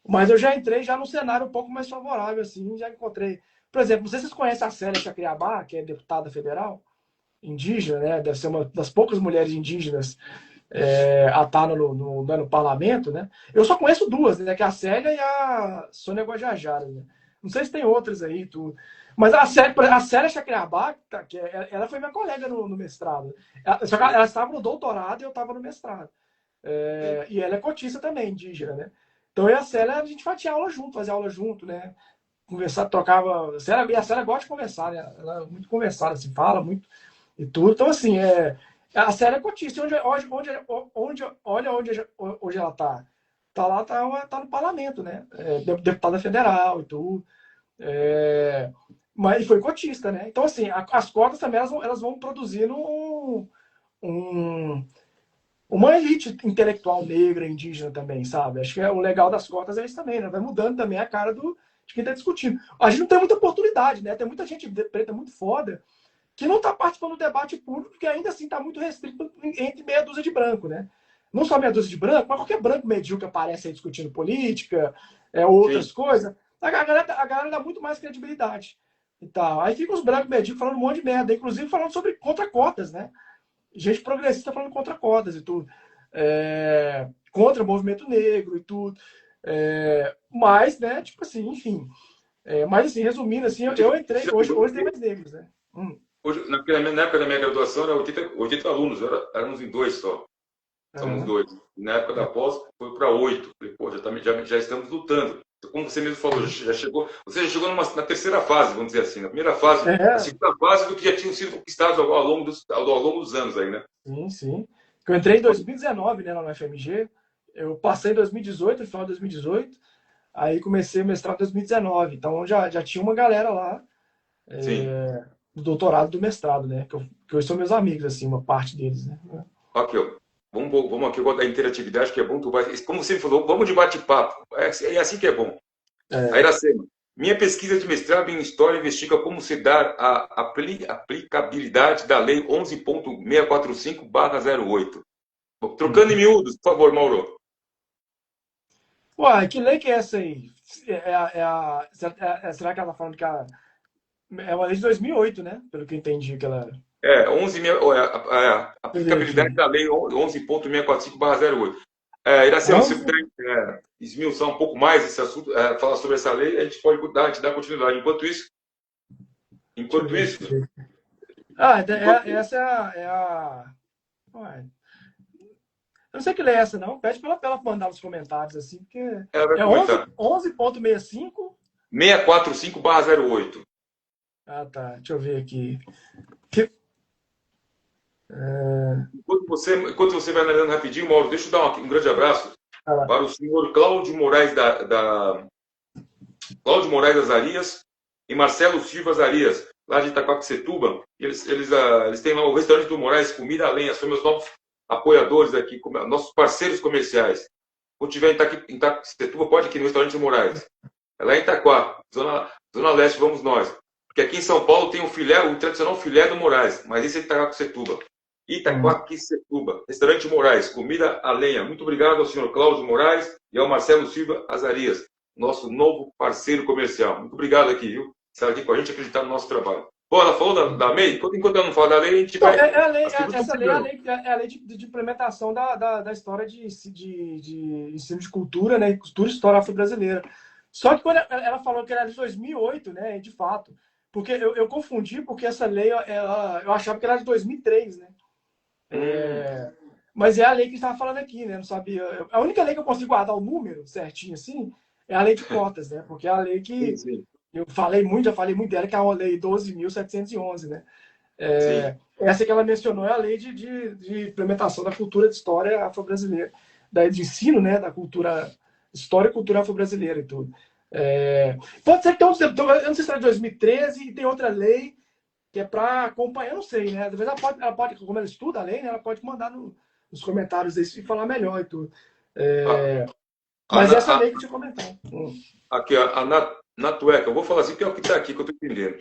Mas eu já entrei já num cenário um pouco mais favorável, assim, já encontrei. Por exemplo, não sei se vocês conhecem a Célia Chacriabá, que é deputada federal, indígena, né? Deve ser uma das poucas mulheres indígenas a estar no parlamento, né? Eu só conheço duas, né? Que é a Célia e a Sônia Guajajara, né? Não sei se tem outras aí, tudo. Mas a Célia Chacriabá, ela foi minha colega no mestrado. Só que ela estava no doutorado e eu estava no mestrado. E ela é cotista também, indígena, né? Então eu e a Célia, a gente fazia aula junto, fazia aula junto, né? Conversar, trocava. E a Célia gosta de conversar, né? Ela é muito conversada, se fala muito e tudo. Então, assim, a Célia é cotista. Olha onde ela está. Tá lá, tá no parlamento, né? Deputada federal e tudo. Mas foi cotista, né? Então, assim, as cotas também elas vão produzindo um, uma elite intelectual negra, indígena também, sabe? Acho que o legal das cotas é isso também, né? Vai mudando também a cara de quem está discutindo. A gente não tem muita oportunidade, né? Tem muita gente preta muito foda que não está participando do debate público, porque ainda assim está muito restrito entre meia dúzia de branco, né? Não só meia dúzia de branco, mas qualquer branco medíocre aparece aí discutindo política, outras sim. coisas. A galera dá muito mais credibilidade. E tal. Aí fica os brancos medíocres falando um monte de merda, inclusive falando sobre contra cotas, né? Gente progressista falando contra cotas e tudo. Contra o movimento negro e tudo. Mas, né, tipo assim, enfim. Mas, assim, resumindo, assim, eu entrei. Hoje tem mais negros, né? Hoje, na época da minha graduação, era 80 alunos, éramos em dois só. Somos Uhum. dois. E na época da pós, foi para 8. Falei, pô, já estamos lutando. Como você mesmo falou, você já chegou na terceira fase, vamos dizer assim, na primeira fase, na É, segunda fase do que já tinham sido conquistados ao longo dos anos aí, né? sim, sim. Eu entrei em 2019, né, lá no FMG. Eu passei em 2018, no final de 2018. Aí comecei o mestrado em 2019. Então já tinha uma galera lá Sim. do doutorado do mestrado, né? Que hoje são meus amigos, assim, uma parte deles, né? Aqui, ó. Vamos aqui, eu gosto da interatividade, que é bom. Como você falou, vamos de bate-papo. É assim que é bom. A É. Iracema, minha pesquisa de mestrado em História investiga como se dá a aplicabilidade da Lei 11.645/08. Trocando em Uhum. miúdos, por favor, Mauro. Uai, que lei que é essa aí? Será que ela tá falando que é uma lei de 2008, né? Pelo que eu entendi que ela... 11, a Deixa eu ver aplicabilidade aqui. da Lei 11.645/08. Iracema, se você 11? puder esmiuçar um pouco mais esse assunto, falar sobre essa lei, a gente pode te dar continuidade. Deixa eu Enquanto ver isso, aqui. enquanto, Essa Uai, eu não sei que lei é essa, não. Pede pra ela mandar nos comentários, assim, porque ela vai é comentar. 11.65. 645/08. Ah, tá. Deixa eu ver aqui. Enquanto você vai analisando rapidinho, Mauro, deixa eu dar um grande abraço Ah, para o senhor Cláudio Moraes Cláudio Moraes Azarias e Marcelo Silva Azarias, lá de Itaquaquecetuba. Eles têm lá o restaurante do Moraes, Comida a Lenha, são meus novos apoiadores aqui, nossos parceiros comerciais. Quando tiver em Itaquaquecetuba, pode ir aqui no restaurante do Moraes. É lá em Itaquá, zona Leste, vamos nós. Porque aqui em São Paulo tem o tradicional filé do Moraes, mas esse é Itaquaquecetuba. Itaquaquecetuba, restaurante Moraes, comida a lenha. Muito obrigado ao senhor Cláudio Moraes e ao Marcelo Silva Azarias, nosso novo parceiro comercial. Muito obrigado aqui, viu? Estar aqui com a gente, acreditar no nosso trabalho. Bom, ela falou da MEI, enquanto ela não fala da lei, a gente Então, vai. As perguntas essa vão lei é chegando. a lei de implementação da história de ensino de cultura, né? Cultura e história afro-brasileira. Só que quando ela falou que era de 2008, né? De fato. Porque eu confundi, porque essa lei, eu achava que era de 2003, né? Hum, Mas é a lei que estava falando aqui, né? Não sabia. A única lei que eu consigo guardar o número certinho assim é a lei de cotas, né? Porque é a lei sim, que sim. já falei muito dela, que é a lei 12.711, né? Sim. Essa que ela mencionou é a lei de implementação da cultura de história afro-brasileira, de ensino, né, da cultura, história e cultura afro-brasileira e tudo. Pode ser que tenha eu não sei se era de 2013 e tem outra lei que é para acompanhar, eu não sei, né? Às vezes como ela estuda a lei, né, ela pode mandar nos comentários isso e falar melhor e tudo. A, a, Mas essa a, lei que eu tinha comentado. aqui, Natueca, eu vou falar assim, que é o que está aqui, que eu estou entendendo.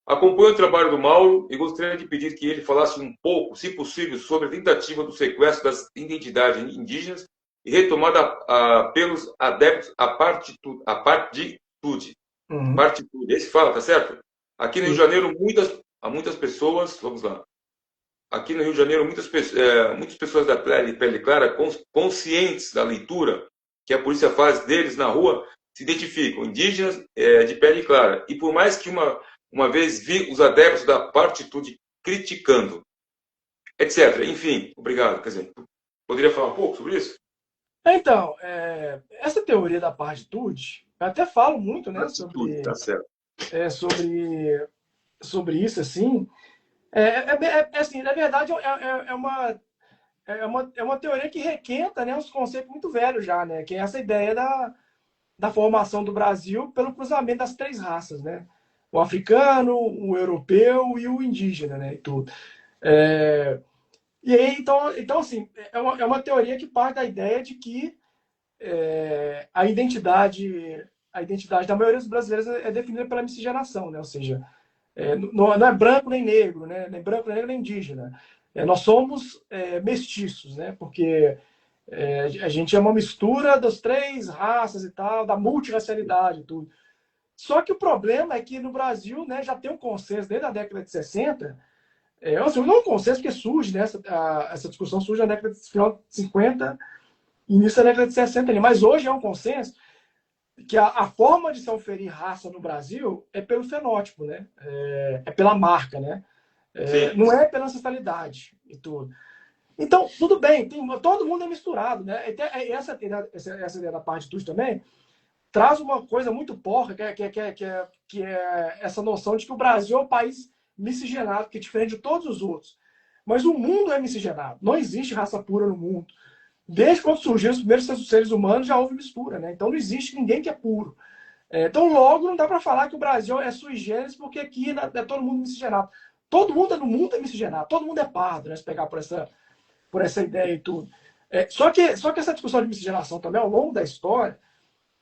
Acompanho o trabalho do Mauro e gostaria de pedir que ele falasse um pouco, se possível, sobre a tentativa do sequestro das identidades indígenas e retomada pelos adeptos à partitude. Uhum. Partitude, esse fala, tá certo? Aqui no Rio de Janeiro, há muitas pessoas, vamos lá, aqui no Rio de Janeiro, muitas pessoas da pele clara, conscientes da leitura que a polícia faz deles na rua, se identificam, indígenas de pele clara. E por mais que uma vez vi os adeptos da partitude criticando, etc. Enfim, obrigado. Quer dizer, poderia falar um pouco sobre isso? Então, essa teoria da partitude, eu até falo muito, né, Partitude, tá certo. é, sobre, sobre isso, assim. Assim, na verdade, é uma teoria que requenta, né, uns conceitos muito velhos já, né, que é essa ideia da formação do Brasil pelo cruzamento das três raças, né? O africano, o europeu e o indígena, né? E tudo. É, e aí, então assim, é uma teoria que parte da ideia de que a identidade da maioria dos brasileiros é definida pela miscigenação, né? Ou seja, não é branco nem negro, né? Nem branco, nem negro, nem indígena. Nós somos mestiços, né? Porque a gente é uma mistura das três raças e tal, da multirracialidade e tudo. Só que o problema é que no Brasil, né, já tem um consenso desde a década de 60, assim, não um consenso porque surge, né, essa discussão surge na década de final de 50, início da década de 60, ali, mas hoje é um consenso que a forma de se oferir raça no Brasil é pelo fenótipo, né, pela marca, né, Sim, não é pela ancestralidade e tudo. Então, tudo bem, todo mundo é misturado, né, essa ideia da partitude também traz uma coisa muito porca, que é essa noção de que o Brasil é um país miscigenado, que é diferente de todos os outros. Mas o mundo é miscigenado. Não existe raça pura no mundo. Desde quando surgiram os primeiros seres humanos, já houve mistura, né? Então não existe ninguém que é puro. Então, logo, não dá para falar que o Brasil é sui generis, porque aqui é todo mundo miscigenado. Todo mundo no mundo é miscigenado, todo mundo é pardo, né? Se pegar por essa ideia e tudo. Só que essa discussão de miscigenação também, ao longo da história,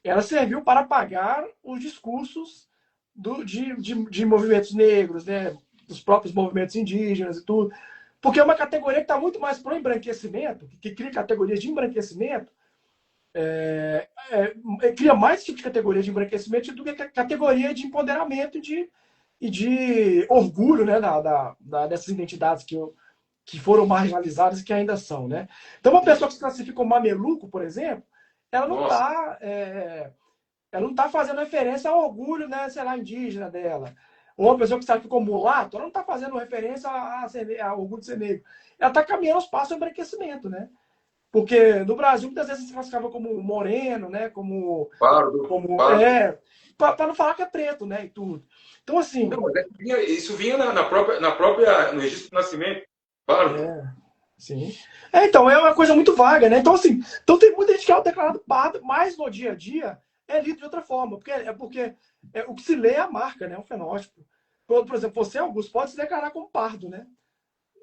ela serviu para apagar os discursos de movimentos negros, né, dos próprios movimentos indígenas e tudo, porque é uma categoria que está muito mais para o embranquecimento, que cria categorias de embranquecimento, cria mais tipo de categoria de embranquecimento do que categoria de empoderamento e de orgulho, né, dessas identidades que foram marginalizadas e que ainda são, né? Então, uma sim. pessoa que se classifica como mameluco, por exemplo, ela não Nossa, está ela não está fazendo referência ao orgulho, né, sei lá, indígena dela. Ou uma pessoa que sabe que ficou mulato, ela não está fazendo referência ao orgulho de ser negro. Ela está caminhando aos passos ao embranquecimento, né? Porque no Brasil muitas vezes se classificava como moreno, né? pardo, Como pardo. para não falar que é preto, né? E tudo. Então, assim, Não, mas isso vinha no registro de nascimento. Pardo. sim. Então, é uma coisa muito vaga, né? Então, assim, então tem muita gente que é declarado pardo, mas no dia a dia é lido de outra forma, porque o que se lê é a marca, né? O fenótipo. Por exemplo, você, Augusto, pode se declarar como pardo, né?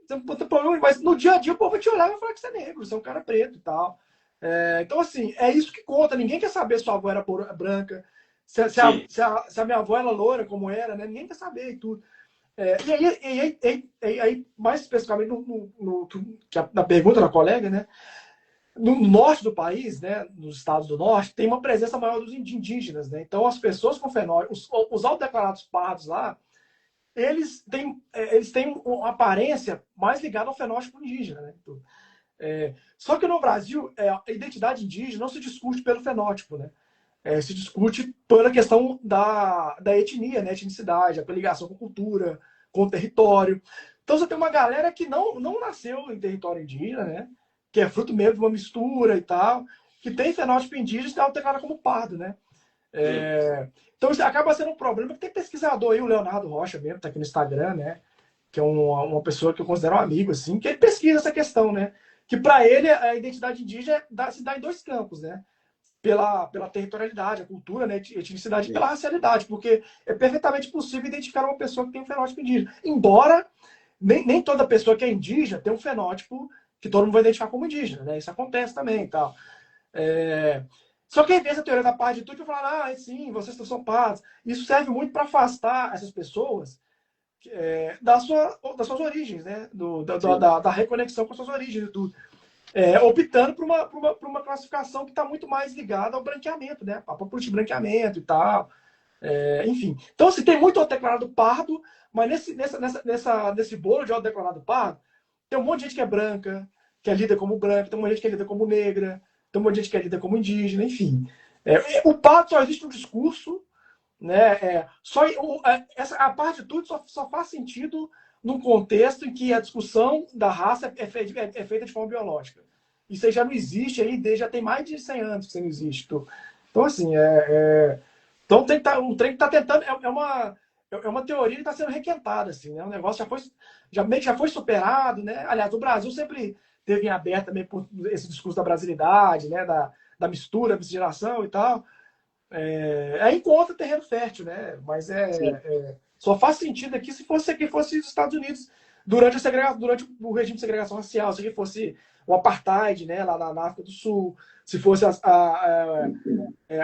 Você não tem problema, mas no dia a dia o povo vai te olhar e vai falar que você é negro, você é um cara preto e tal. Então, assim, é isso que conta. Ninguém quer saber se sua avó era branca, Sim, se a minha avó era loura, como era, né? Ninguém quer saber e tudo. E aí, mais especificamente na pergunta da colega, né? No norte do país, né, nos estados do norte, tem uma presença maior dos indígenas, né? Então, as pessoas com fenótipo, os autodeclarados pardos lá, eles têm uma aparência mais ligada ao fenótipo indígena, né? Só que no Brasil, a identidade indígena não se discute pelo fenótipo, né? Se discute pela questão da etnia, né? Etnicidade, a ligação com a cultura, com o território. Então você tem uma galera que não nasceu em território indígena, né? Que é fruto mesmo de uma mistura e tal, que tem fenótipo indígena e está declarado como pardo, né? sim. Então isso acaba sendo um problema que tem pesquisador aí, o Leonardo Rocha mesmo, tá aqui no Instagram, né? que é uma pessoa que eu considero um amigo, assim, que ele pesquisa essa questão, né? Que para ele a identidade indígena se dá em dois campos, né? Pela territorialidade, a cultura, né, etnicidade e pela Sim. racialidade, porque é perfeitamente possível identificar uma pessoa que tem um fenótipo indígena. Embora nem toda pessoa que é indígena tem um fenótipo que todo mundo vai identificar como indígena, né? Isso acontece também e tal. É... Só que aí vem essa teoria da paz de tudo que eu falo, sim, vocês são paz. Isso serve muito para afastar essas pessoas das suas origens, né? Sim. Da reconexão com as suas origens e tudo. Optando por uma classificação que está muito mais ligada ao branqueamento, né? A política de branqueamento e tal. Enfim. Então, assim, tem muito autodeclarado pardo, mas nesse bolo de autodeclarado pardo, tem um monte de gente que é branca, que é lida como branca, tem um monte de gente que é lida como negra, tem um monte de gente que é lida como indígena, enfim. O pardo só existe no discurso, né? A parte de tudo só faz sentido num contexto em que a discussão da raça é feita de forma biológica. Isso aí já não existe, aí já tem mais de 100 anos que isso não existe. Então, assim, então o trem que está tentando é uma teoria que está sendo requentada, assim, né? O negócio meio que já foi superado, né? Aliás, o Brasil sempre teve em aberto também por esse discurso da brasilidade, né? Da mistura, miscigenação e tal. Aí encontra terreno fértil, né? Mas Sim. só faz sentido aqui se fosse os Estados Unidos durante o regime de segregação racial, se fosse o apartheid, né? Lá na África do Sul, se fosse a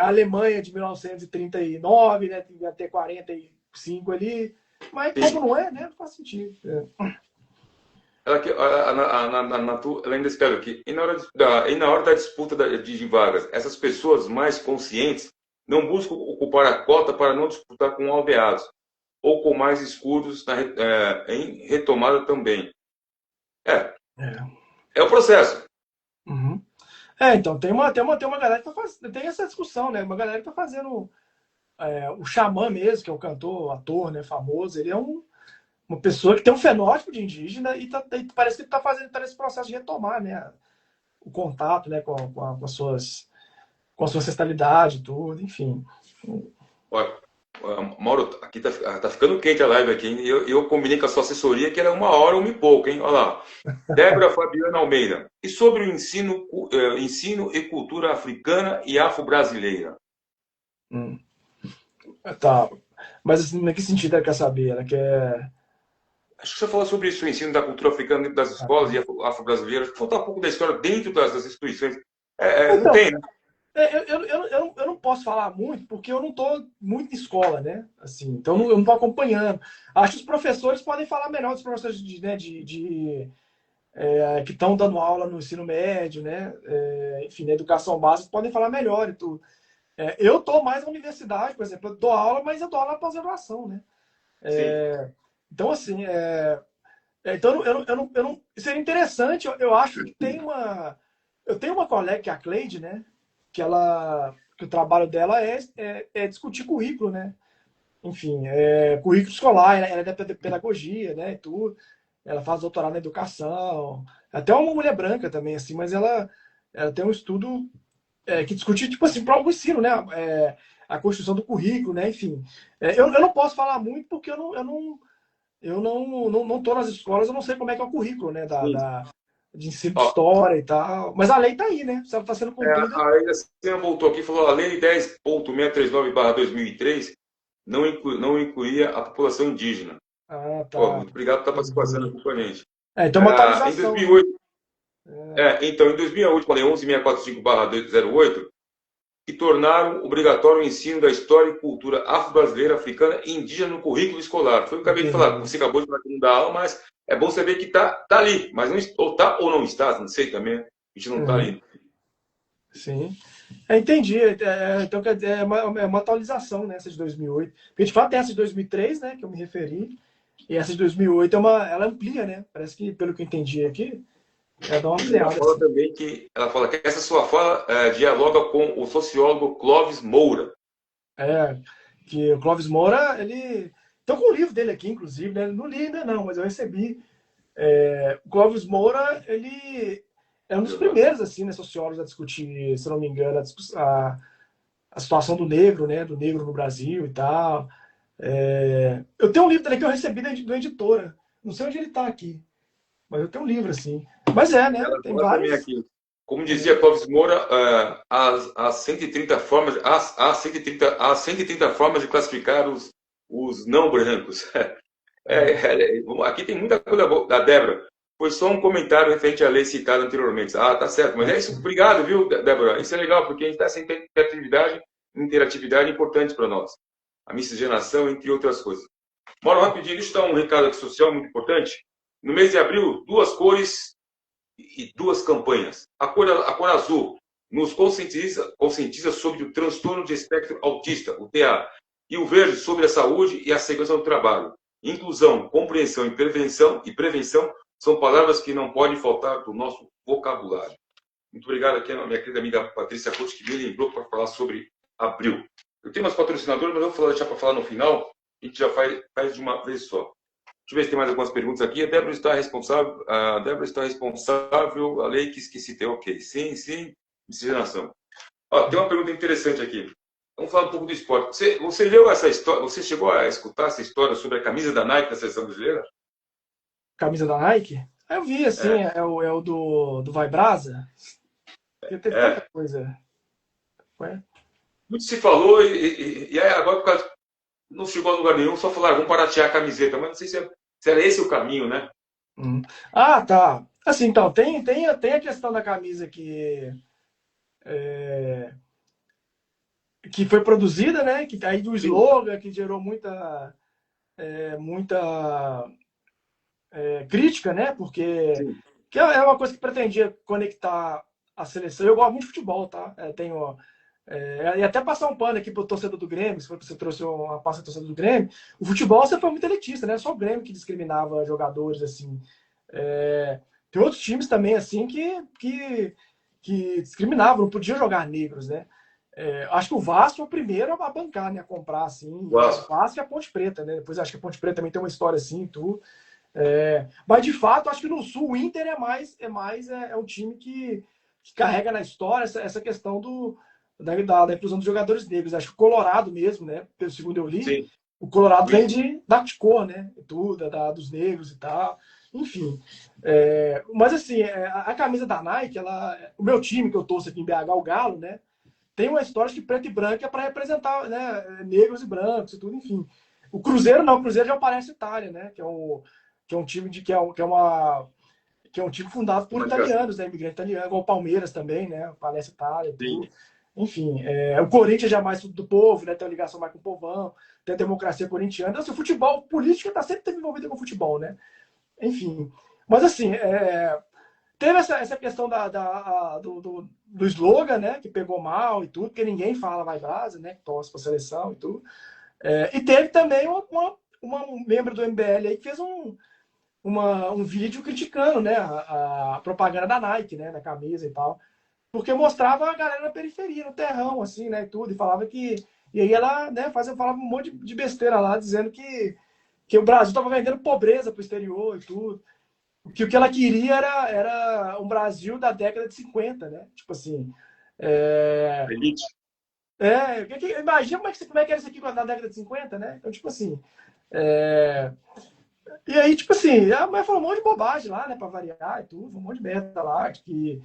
Alemanha de 1939, né? Até 45 ali. Mas como Sim. não é, né? Não faz sentido. Ela, ela ainda escreve aqui, e na hora da disputa de vagas, essas pessoas mais conscientes não buscam ocupar a cota para não disputar com alveados, ou com mais escudos em retomada também. É, É. é o processo. Uhum. Então, tem uma galera que tem essa discussão, né? Uma galera que tá fazendo o Xamã mesmo, que é o cantor, ator, né, famoso, ele é uma pessoa que tem um fenótipo de indígena e parece que ele tá nesse processo de retomar, né, o contato, né, com a sua ancestralidade e tudo, enfim. Olha, Mauro, aqui tá ficando quente a live aqui, hein? Eu combinei com a sua assessoria que era 1 hora, 1 e pouco, hein? Olha lá. Débora Fabiana Almeida. E sobre o ensino e cultura africana e afro-brasileira? Hum. Tá. Mas assim, em que sentido ela quer saber? Ela quer. Acho que você falou sobre isso, o ensino da cultura africana dentro das escolas e afro-brasileiras. Falta um pouco da história dentro das instituições. Não Então, tem, né? eu não posso falar muito, porque eu não estou muito em escola, né? Assim, então eu não estou acompanhando. Acho que os professores podem falar melhor dos professores que estão dando aula no ensino médio, né? Enfim, na educação básica, podem falar melhor e tudo. Eu estou mais na universidade, por exemplo, eu dou aula, mas eu dou aula na pós-graduação, né? Sim. Então, assim, então eu não, seria interessante, eu acho que eu tenho uma colega que é a Cleide, né? Que o trabalho dela é discutir currículo, né? Enfim, currículo escolar, ela é da pedagogia, né? E tudo. Ela faz doutorado na educação. Até uma mulher branca também, assim, mas ela tem um estudo que discute, tipo assim, para o ensino, né? A construção do currículo, né? Enfim. Eu não posso falar muito porque eu não tô nas escolas, eu não sei como é que é o currículo, né? Sim. De ensino de Ó, história e tal. Mas a lei está aí, né? Se ela está sendo cumprida. a Iracema voltou aqui e falou: a Lei 10.639/2003 não incluía a população indígena. Ah, Pô, tá. muito obrigado por estar participando Entendi. aqui com a gente. Então, uma Em atualização, né? 2008, então, em 2008, com a Lei 11.645/08, que tornaram obrigatório o ensino da história e cultura afro-brasileira, africana e indígena no currículo escolar. Foi o que eu acabei de falar. Entendi. Você acabou de falar que não dá aula, mas é bom saber que tá ali. Mas não, ou tá ou não está, não sei também. A gente não está Uhum. ali. Sim. Entendi. Então, quer dizer, é uma atualização, né, essa de 2008. Porque, de fato, tem essa de 2003, né, que eu me referi. E essa de 2008 ela amplia, né? Parece que, pelo que eu entendi aqui, ela dá uma E ela ampliada, fala assim. também que ela fala que essa sua fala dialoga com o sociólogo Clóvis Moura. É, que o Clóvis Moura, ele... Tô com o livro dele aqui, inclusive, né? Não li ainda não, mas eu recebi. O Clóvis Moura, ele é um dos primeiros, assim, né, sociólogos a discutir, se não me engano, a situação do negro no Brasil e tal. Eu tenho um livro dele que eu recebi da editora. Não sei onde ele está aqui, mas eu tenho um livro assim. Mas é, né? Ela Tem fala também vários. aqui. Como dizia Clóvis Moura, as 130 formas, as 130 formas de classificar os não brancos. Aqui tem muita coisa boa. Da Débora, foi só um comentário referente à lei citada anteriormente. Ah, tá certo. Mas é isso. Obrigado, viu, Débora? Isso é legal, porque a gente está sem interatividade importante para nós. A miscigenação, entre outras coisas. Mauro, rapidinho, deixa eu dar um recado aqui social muito importante. No mês de abril, 2 cores e 2 campanhas. A cor azul nos conscientiza sobre o transtorno de espectro autista, o TA, e o verde sobre a saúde e a segurança do trabalho. Inclusão, compreensão e prevenção são palavras que não podem faltar do nosso vocabulário. Muito obrigado aqui a minha querida amiga Patrícia Couto, que me lembrou para falar sobre abril. Eu tenho umas patrocinadoras, mas eu vou deixar para falar no final. A gente já faz de uma vez só. Deixa eu ver se tem mais algumas perguntas aqui. A Débora está responsável, a lei que esqueci ter, ok. Sim, miscigenação. Ó, tem uma pergunta interessante aqui. Vamos falar um pouco do esporte. Você leu essa história, você chegou a escutar essa história sobre a camisa da Nike da seleção brasileira? Camisa da Nike? Eu vi, assim, É, é o do Vai Brasa. Porque teve tanta é. coisa. Ué? Muito se falou e aí agora por causa, não chegou a lugar nenhum, só falaram, vamos baratear a camiseta. Mas não sei se era esse o caminho, né? Hum. Ah, tá. Assim, então, tem a questão da camisa que foi produzida, né? Que aí do Sim, slogan, que gerou muita crítica, né? Porque sim. que é uma coisa que pretendia conectar a seleção. Eu gosto muito de futebol, tá? E até passar um pano aqui pro torcedor do Grêmio, se você trouxe uma pasta do torcedor do Grêmio, o futebol você foi muito elitista, né? Só o Grêmio que discriminava jogadores, assim. Tem outros times também, assim, que discriminavam, não podiam jogar negros, né? Acho que o Vasco é o primeiro a bancar, né? A comprar, assim. O Vasco. Vasco e a Ponte Preta, né? Depois acho que a Ponte Preta também tem uma história assim e tudo. Mas de fato, acho que no Sul o Inter é um time que carrega na história essa questão da inclusão dos jogadores negros. Acho que o Colorado mesmo, né? Pelo segundo eu li, Sim. o Colorado vem Sim. da cor, né? Tudo, dos negros e tal. Enfim. Mas assim, a camisa da Nike, o meu time que eu torço aqui em BH, o Galo, né? Tem uma história de preto e branco é para representar, né, negros e brancos e tudo, enfim. O Cruzeiro não, o Cruzeiro já parece Itália, né? Que é um time que é um time fundado por italianos, né? Imigrante italiano, igual o Palmeiras também, né? Parece Itália e tudo. Sim. Enfim, o Corinthians já é mais do povo, né? Tem uma ligação mais com o povão, tem a democracia corintiana. Então, assim, o futebol, política está sempre envolvida com o futebol, né? Enfim. Mas assim, teve essa questão do slogan, né? Que pegou mal e tudo, porque ninguém fala Vai Brasa, né? Que torce para a seleção e tudo. E teve também um membro do MBL aí que fez um vídeo criticando, né, a propaganda da Nike, né, na camisa e tal, porque mostrava a galera na periferia, no terrão, assim, né, e tudo, e falava e aí ela, né, falava um monte de besteira lá, dizendo que o Brasil estava vendendo pobreza pro exterior e tudo, que o que ela queria era um Brasil da década de 50, né, tipo assim, é, Elite. imagina como é que era isso aqui na década de 50, né, então, tipo assim, é, e aí, tipo assim, a mulher falou um monte de bobagem lá, né, pra variar e tudo, um monte de merda lá, e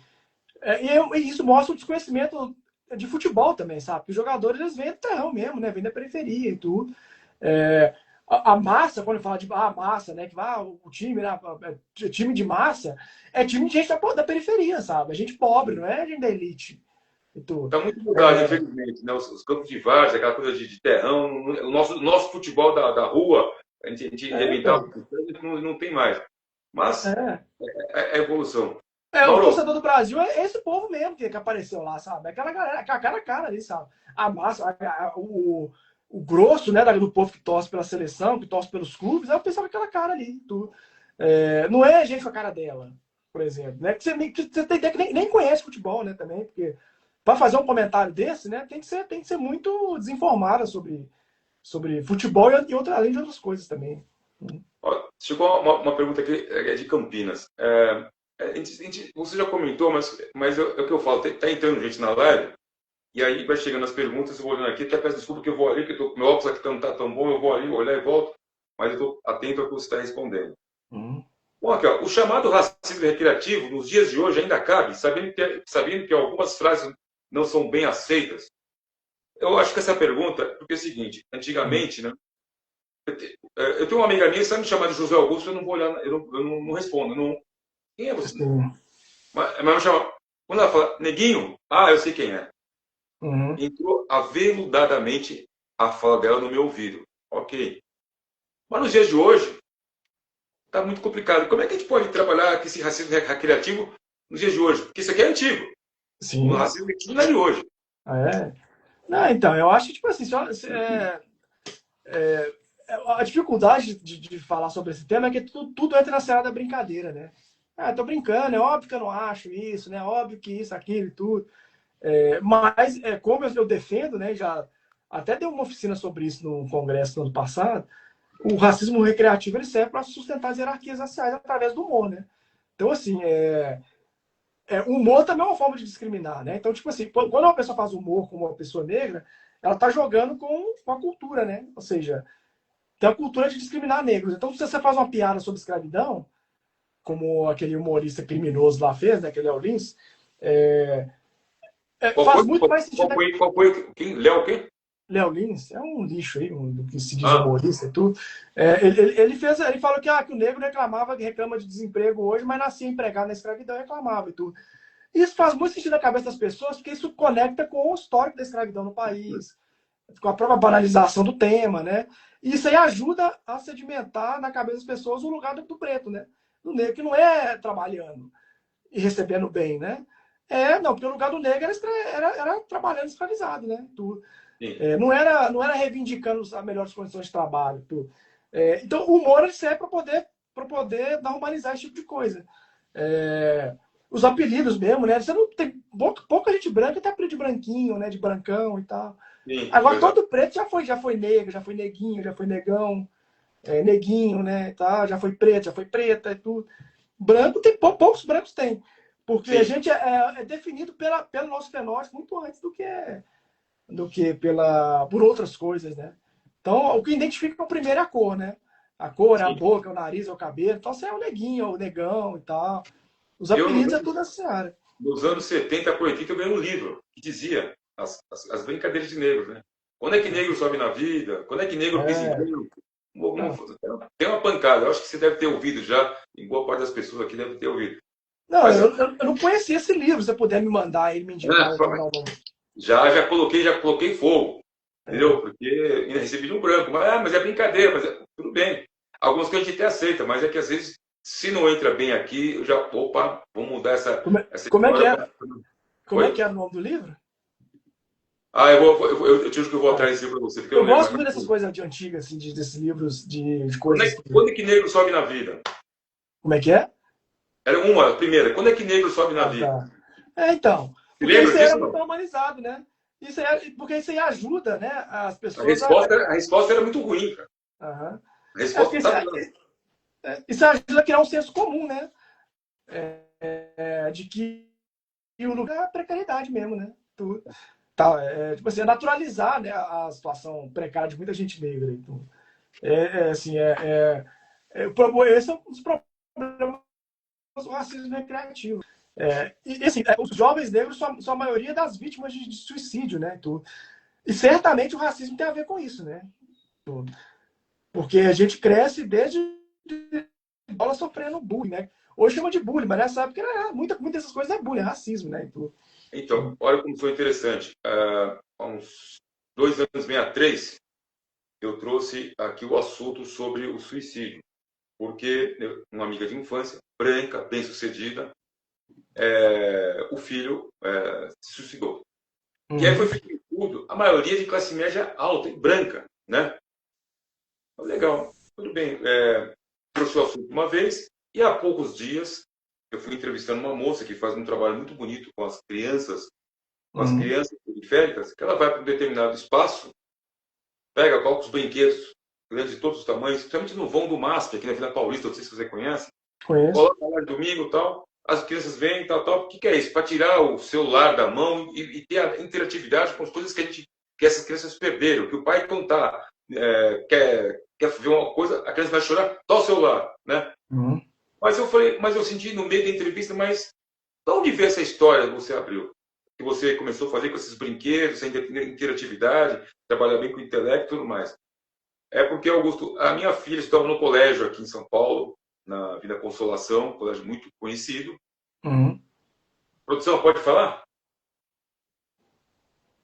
isso mostra o desconhecimento de futebol também, sabe? Porque os jogadores, eles vêm do terrão mesmo, né, vêm da periferia e tudo. A massa, quando fala de massa, né, que o time, né, time de massa, é time de gente da periferia, sabe? É gente pobre, não é gente da elite e tudo. Está muito mudado, infelizmente, né? Os campos de várzea, aquela coisa de terrão, o nosso futebol da rua, a gente arrebentava, Então, não tem mais. Mas é. é evolução. O Mauro, torcedor do Brasil é esse povo mesmo que apareceu lá, sabe? Aquela galera, a cara a cara ali, sabe? A massa, o grosso, né, do povo que torce pela seleção, que torce pelos clubes, é o pessoal com aquela cara ali. Não é gente com a cara dela, por exemplo, né? Que você tem ideia que nem conhece futebol, né, também, porque para fazer um comentário desse, né, tem que ser muito desinformada sobre futebol além de outras coisas também. ó, chegou uma pergunta aqui de Campinas. Você já comentou, mas é o que eu falo, tá entrando gente na live, e aí vai chegando as perguntas, eu vou olhando aqui, até peço desculpa que eu vou ali, que meu óculos aqui não tá tão bom, eu vou ali, olhar e volto, mas eu estou atento ao que você está respondendo. Uhum. Bom, aqui, ó, o chamado racismo recreativo, nos dias de hoje, ainda cabe, sabendo que algumas frases não são bem aceitas. Eu acho que essa pergunta, porque é o seguinte, Uhum. antigamente, né, eu tenho uma amiga minha, se ela me chamar de José Augusto, eu não vou olhar, não respondo. Não, quem é você? Sim. Mas me chama, quando ela fala, neguinho, eu sei quem é. Uhum. Entrou aveludadamente a fala dela no meu ouvido. Ok. Mas nos dias de hoje, está muito complicado. Como é que a gente pode trabalhar com esse racismo recreativo nos dias de hoje? Porque isso aqui é antigo. O Sim. racismo recreativo não é de hoje. Ah, é? Não, então, eu acho que, tipo assim, a dificuldade de falar sobre esse tema é que tudo entra na seara da brincadeira, né? Ah, tô brincando, é óbvio que eu não acho isso, né? É óbvio que isso, aquilo e tudo. Mas, como eu defendo, né? Já até dei uma oficina sobre isso no Congresso no ano passado. O racismo recreativo ele serve para sustentar as hierarquias raciais através do humor, né? Então, assim, o humor também é uma forma de discriminar, né? Então, tipo assim, quando uma pessoa faz humor com uma pessoa negra, ela tá jogando com a cultura, né? Ou seja, tem a cultura de discriminar negros. Então, se você faz uma piada sobre escravidão, como aquele humorista criminoso lá fez, né? Aquele Léo Lins, é, Qual faz foi? muito mais sentido. Qual foi? Quem? Léo o quê? Léo Lins é um lixo aí, do que se diz Ah, humorista e tudo. Ele falou que o negro reclama de desemprego hoje, mas nascia empregado na escravidão e reclamava e tudo. Isso faz muito sentido na cabeça das pessoas, porque isso conecta com o histórico da escravidão no país, com a própria banalização do tema, né? E isso aí ajuda a sedimentar na cabeça das pessoas o lugar do preto, né? Do negro, que não é trabalhando e recebendo bem, né? Não, porque o lugar do negro era trabalhando escravizado, né? sim. Não era reivindicando as melhores condições de trabalho. Então, o humor ele serve para poder normalizar esse tipo de coisa. Os apelidos mesmo, né? Você não tem pouca gente branca tem apelido de branquinho, né? De brancão e tal. Sim, Agora verdade. todo preto já foi negro, já foi neguinho, já foi negão, neguinho, né? E tal, já foi preto, já foi preta e tudo. Branco tem poucos brancos tem, porque a Sim. gente é definido pelo nosso fenótipo muito antes do que por outras coisas, né? Então, o que identifica primeiro é a cor, né? A cor, é a Sim. boca, é o nariz, é o cabelo. Então, você é o neguinho, é o negão e tal. Os Eu, apelidos é tudo nessa área. nos anos 70 para 80, eu ganhei um livro que dizia as brincadeiras de negros, né? Quando é que negro sobe na vida? Quando é que negro pisa em É, branco? não, Tem uma pancada. Eu acho que você deve ter ouvido já, em boa parte das pessoas aqui deve ter ouvido. não, Mas eu não conhecia esse livro. Se você puder me mandar ele, me indicar, então, não, não. já coloquei fogo. É, Entendeu? Porque ainda recebi de um branco. Mas é brincadeira, tudo bem. Alguns que a gente até aceita, mas é que às vezes, se não entra bem aqui, eu já, opa, vamos mudar essa como é que história. era? Como é que Oi? era o nome do livro? Eu te juro que eu vou Ah, atrás desse livro para você, porque eu eu não lembro gosto mais. muito dessas coisas de antigas, assim, desses livros de Quando coisas é, que. quando é que negro sobe na vida? Como é que é? Era uma, a primeira. Quando é que negro sobe na Ah, vida? tá. Então, Você porque lembra isso aí disso era ou muito não? normalizado, né? Porque isso aí ajuda, né, as A pessoas resposta, a resposta era muito ruim, cara. Aham. A Porque resposta não estava dando. isso ajuda a criar um senso comum, né? De que o lugar é a precariedade mesmo, né? Tipo assim, naturalizar, né, a situação precária de muita gente negra. Então, assim, esse é um dos problemas do racismo recreativo. E assim, os jovens negros são a maioria das vítimas de suicídio, né? E certamente o racismo tem a ver com isso, né? Porque a gente cresce desde bola sofrendo bullying, né? Hoje chama de bullying, mas nessa época muita dessas coisas é bullying, é racismo, né? Então, olha como foi interessante. Há uns 2 anos e meio, três, eu trouxe aqui o assunto sobre o suicídio. Porque uma amiga de infância, branca, bem-sucedida, o filho se suicidou. E aí foi Uhum. feito um estudo, a maioria de classe média alta e branca, né? Legal, tudo bem. Trouxe o assunto uma vez e há poucos dias eu fui entrevistando uma moça que faz um trabalho muito bonito com as Uhum. crianças periféricas, que ela vai para um determinado espaço, pega, coloca os brinquedos grandes de todos os tamanhos, principalmente no vão do MASP, aqui na Vila Paulista, não sei se você conhece, Conheço. coloca lá de domingo e tal, as crianças vêm, tal, tal. O que é isso? Para tirar o celular da mão e ter a interatividade com as coisas que essas crianças perderam, que o pai não está quer ver uma coisa, a criança vai chorar, dá o celular, né? Uhum. Mas eu falei, mas eu senti no meio da entrevista, mas de onde veio essa história que você abriu? Que você começou a fazer com esses brinquedos, essa interatividade, trabalhar bem com o intelecto e tudo mais. É porque, Augusto, a minha filha estava no colégio aqui em São Paulo, na Vida Consolação, um colégio muito conhecido. Uhum. Produção, pode falar?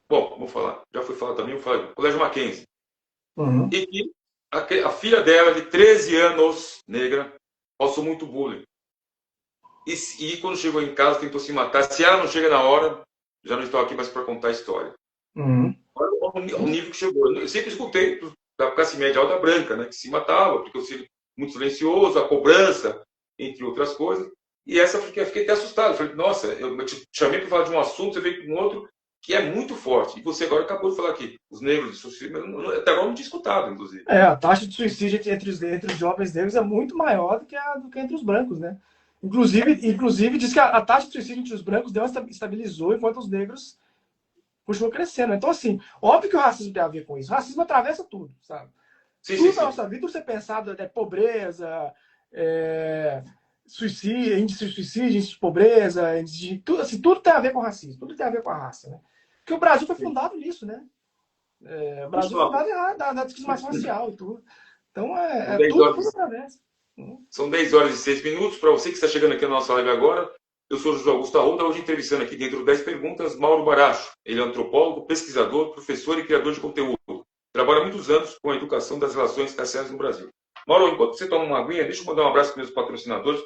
Bom, vou falar. Já fui falar também, vou falar. Colégio Mackenzie. Uhum. E que filha dela, de 13 anos, negra, passou muito bullying. E quando chegou em casa, tentou se matar. Se ela não chega na hora, já não estou aqui mais para contar a história. Uhum. Olha o nível que chegou. Eu sempre escutei da classe média alta branca, né, que se matava, porque o filho muito silencioso, a cobrança, entre outras coisas. E essa eu fiquei até assustado. Falei, nossa, eu te chamei para falar de um assunto, você veio com outro que é muito forte. E você agora acabou de falar aqui, os negros de suicídio, até agora não tinha escutado, inclusive. A taxa de suicídio entre os jovens negros é muito maior do que entre os brancos, né? Inclusive diz que a taxa de suicídio entre os brancos estabilizou enquanto os negros continuam crescendo. Então, assim, óbvio que o racismo tem a ver com isso. O racismo atravessa tudo, sabe? Sim, Tudo sim, na sim. nossa vida, tudo você pensar, pobreza, suicídio, índice de suicídio, índice de pobreza, tudo, assim, tudo tem a ver com racismo, tudo tem a ver com a raça, né? Porque o Brasil foi fundado nisso, né? O Brasil foi fundado na discriminação racial e tudo. Então, tudo atravessa. São 10 horas e 6 minutos. Para você que está chegando aqui na nossa live agora, eu sou José Augusto Arruda, hoje entrevistando aqui dentro de 10 perguntas, Mauro Baracho. Ele é antropólogo, pesquisador, professor e criador de conteúdo. Trabalha há muitos anos com a educação das relações raciais no Brasil. Mauro, enquanto você toma uma aguinha, deixa eu mandar um abraço para meus patrocinadores.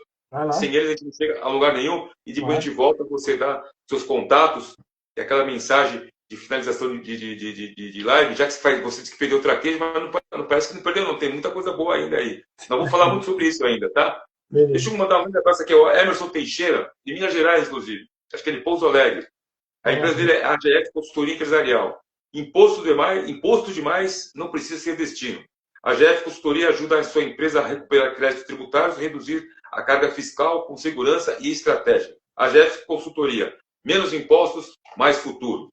Sem eles a gente não chega a lugar nenhum. E depois a gente volta, você dá seus contatos e aquela mensagem de finalização de live, já que você disse que perdeu o traquejo, mas não parece que não perdeu, não. Tem muita coisa boa ainda aí. Nós vamos falar muito sobre isso ainda, tá? Beleza. Deixa eu mandar um grande abraço aqui ao Emerson Teixeira, de Minas Gerais, inclusive. Acho que ele Pouso Alegre. A empresa dele é a AGF Consultoria Empresarial. Imposto demais não precisa ser destino. A AGF Consultoria ajuda a sua empresa a recuperar créditos tributários e reduzir a carga fiscal com segurança e estratégia. A AGF Consultoria. Menos impostos, mais futuro.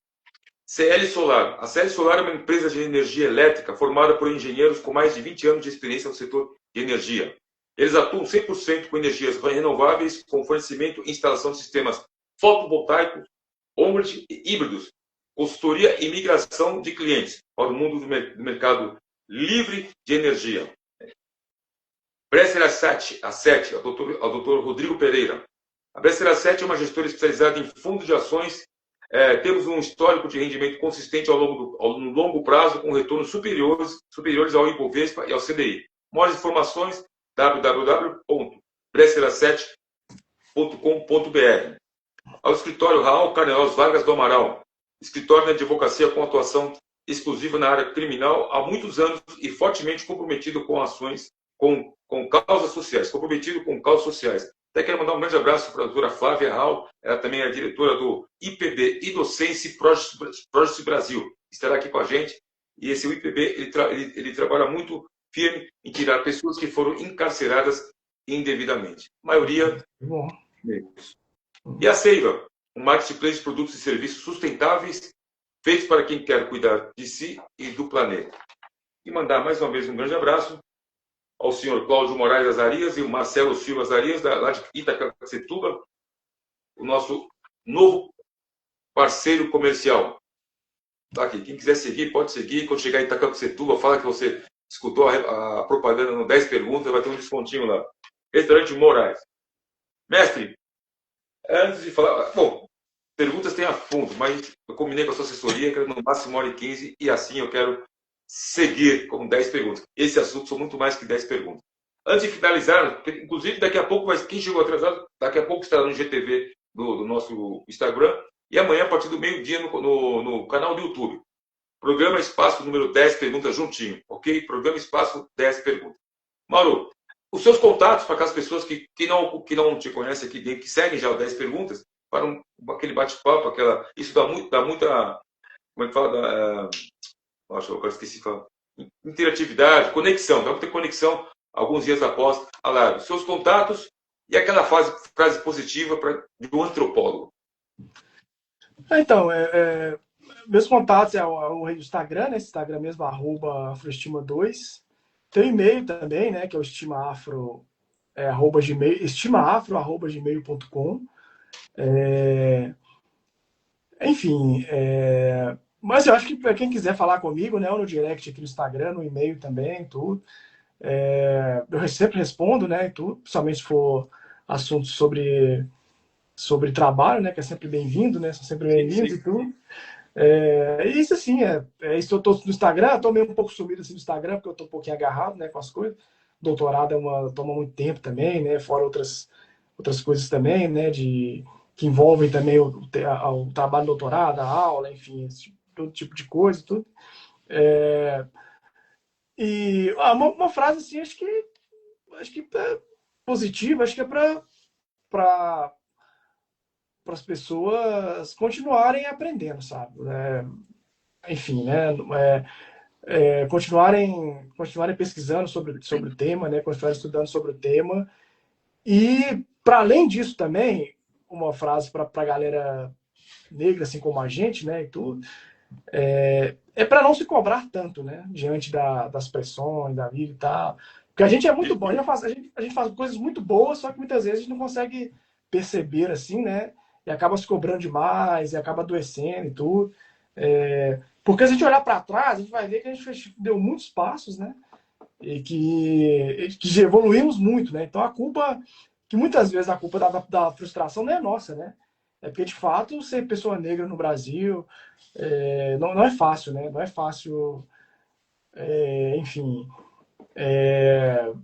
CL Solar. A CL Solar é uma empresa de energia elétrica formada por engenheiros com mais de 20 anos de experiência no setor de energia. Eles atuam 100% com energias renováveis, com fornecimento e instalação de sistemas fotovoltaicos, on-grid e híbridos, consultoria e migração de clientes para o mundo do mercado livre de energia. Bresser Asset, ao Dr. Rodrigo Pereira. A Bresser Asset é uma gestora especializada em fundos de ações. Temos um histórico de rendimento consistente no longo prazo, com retornos superiores ao Ibovespa e ao CDI. Maiores informações, www.bresserasset.com.br. Ao escritório Raul Carnelos Vargas do Amaral, escritório de advocacia com atuação exclusiva na área criminal há muitos anos e fortemente comprometido com ações, com causas sociais, Até quero mandar um grande abraço para a doutora Flávia Raul, ela também é diretora do IPB e Docência Project Brasil, estará aqui com a gente. E esse IPB, ele trabalha muito firme em tirar pessoas que foram encarceradas indevidamente. A maioria negros. E a Seiva, um marketplace de produtos e serviços sustentáveis, feitos para quem quer cuidar de si e do planeta. E mandar mais uma vez um grande abraço ao senhor Cláudio Moraes Azarias e o Marcelo Silva Azarias, lá de Itaquaquecetuba, o nosso novo parceiro comercial. Tá aqui. Quem quiser seguir, pode seguir. Quando chegar em Itaquaquecetuba, fala que você escutou a propaganda no 10 perguntas, vai ter um descontinho lá. Restaurante Moraes. Mestre, antes de falar... Bom, perguntas tem a fundo, mas eu combinei com a sua assessoria que no máximo 1h15 e assim eu quero seguir com 10 perguntas. Esse assunto são muito mais que 10 perguntas. Antes de finalizar, inclusive daqui a pouco, quem chegou atrasado, daqui a pouco estará no GTV do nosso Instagram e amanhã, a partir do meio-dia, no canal do YouTube. Programa Espaço número 10 perguntas juntinho, ok? Programa Espaço 10 perguntas. Mauro, os seus contatos para aquelas pessoas que não te conhecem aqui, que seguem já o 10 perguntas, para aquele bate-papo, isso dá muita, como é que fala, nossa, eu esqueci de falar, interatividade, conexão, dá muita conexão alguns dias após a live. Seus contatos e aquela frase positiva de um antropólogo. Então, meus contatos é o Instagram, né? Esse Instagram mesmo, @afroestima2. Tem o e-mail também, né? Que é o estimaafro, @gmail, estimaafro@gmail.com. Enfim, mas eu acho que para quem quiser falar comigo, né? Ou no direct aqui no Instagram, no e-mail também, tudo. Eu sempre respondo, né? Tudo, principalmente se for assuntos sobre trabalho, né? Que é sempre bem-vindo, né? São sempre Sim, bem-vindos sim. e tudo. Isso assim, isso eu tô no Instagram, eu tô meio um pouco sumido assim no Instagram, porque eu tô um pouquinho agarrado, né, com as coisas. Doutorado toma muito tempo também, né, fora outras coisas também, né, que envolvem também o trabalho do doutorado, a aula, enfim, todo tipo de coisa, tudo. Uma frase assim, acho que é positiva, acho que é para as pessoas continuarem aprendendo, sabe? Enfim, né? Continuarem pesquisando sobre o tema, né? Continuarem estudando sobre o tema. E, para além disso também, uma frase para a galera negra, assim como a gente, né? E tudo, para não se cobrar tanto, né? Diante das pressões, da vida e tal. Porque a gente é muito bom, a gente faz coisas muito boas, só que muitas vezes a gente não consegue perceber, assim, né? E acaba se cobrando demais, e acaba adoecendo e tudo. Porque se a gente olhar para trás, a gente vai ver que a gente deu muitos passos, né? E que evoluímos muito, né? Então que muitas vezes a culpa da frustração não é nossa, né? É porque, de fato, ser pessoa negra no Brasil não é fácil, né? Não é fácil, enfim,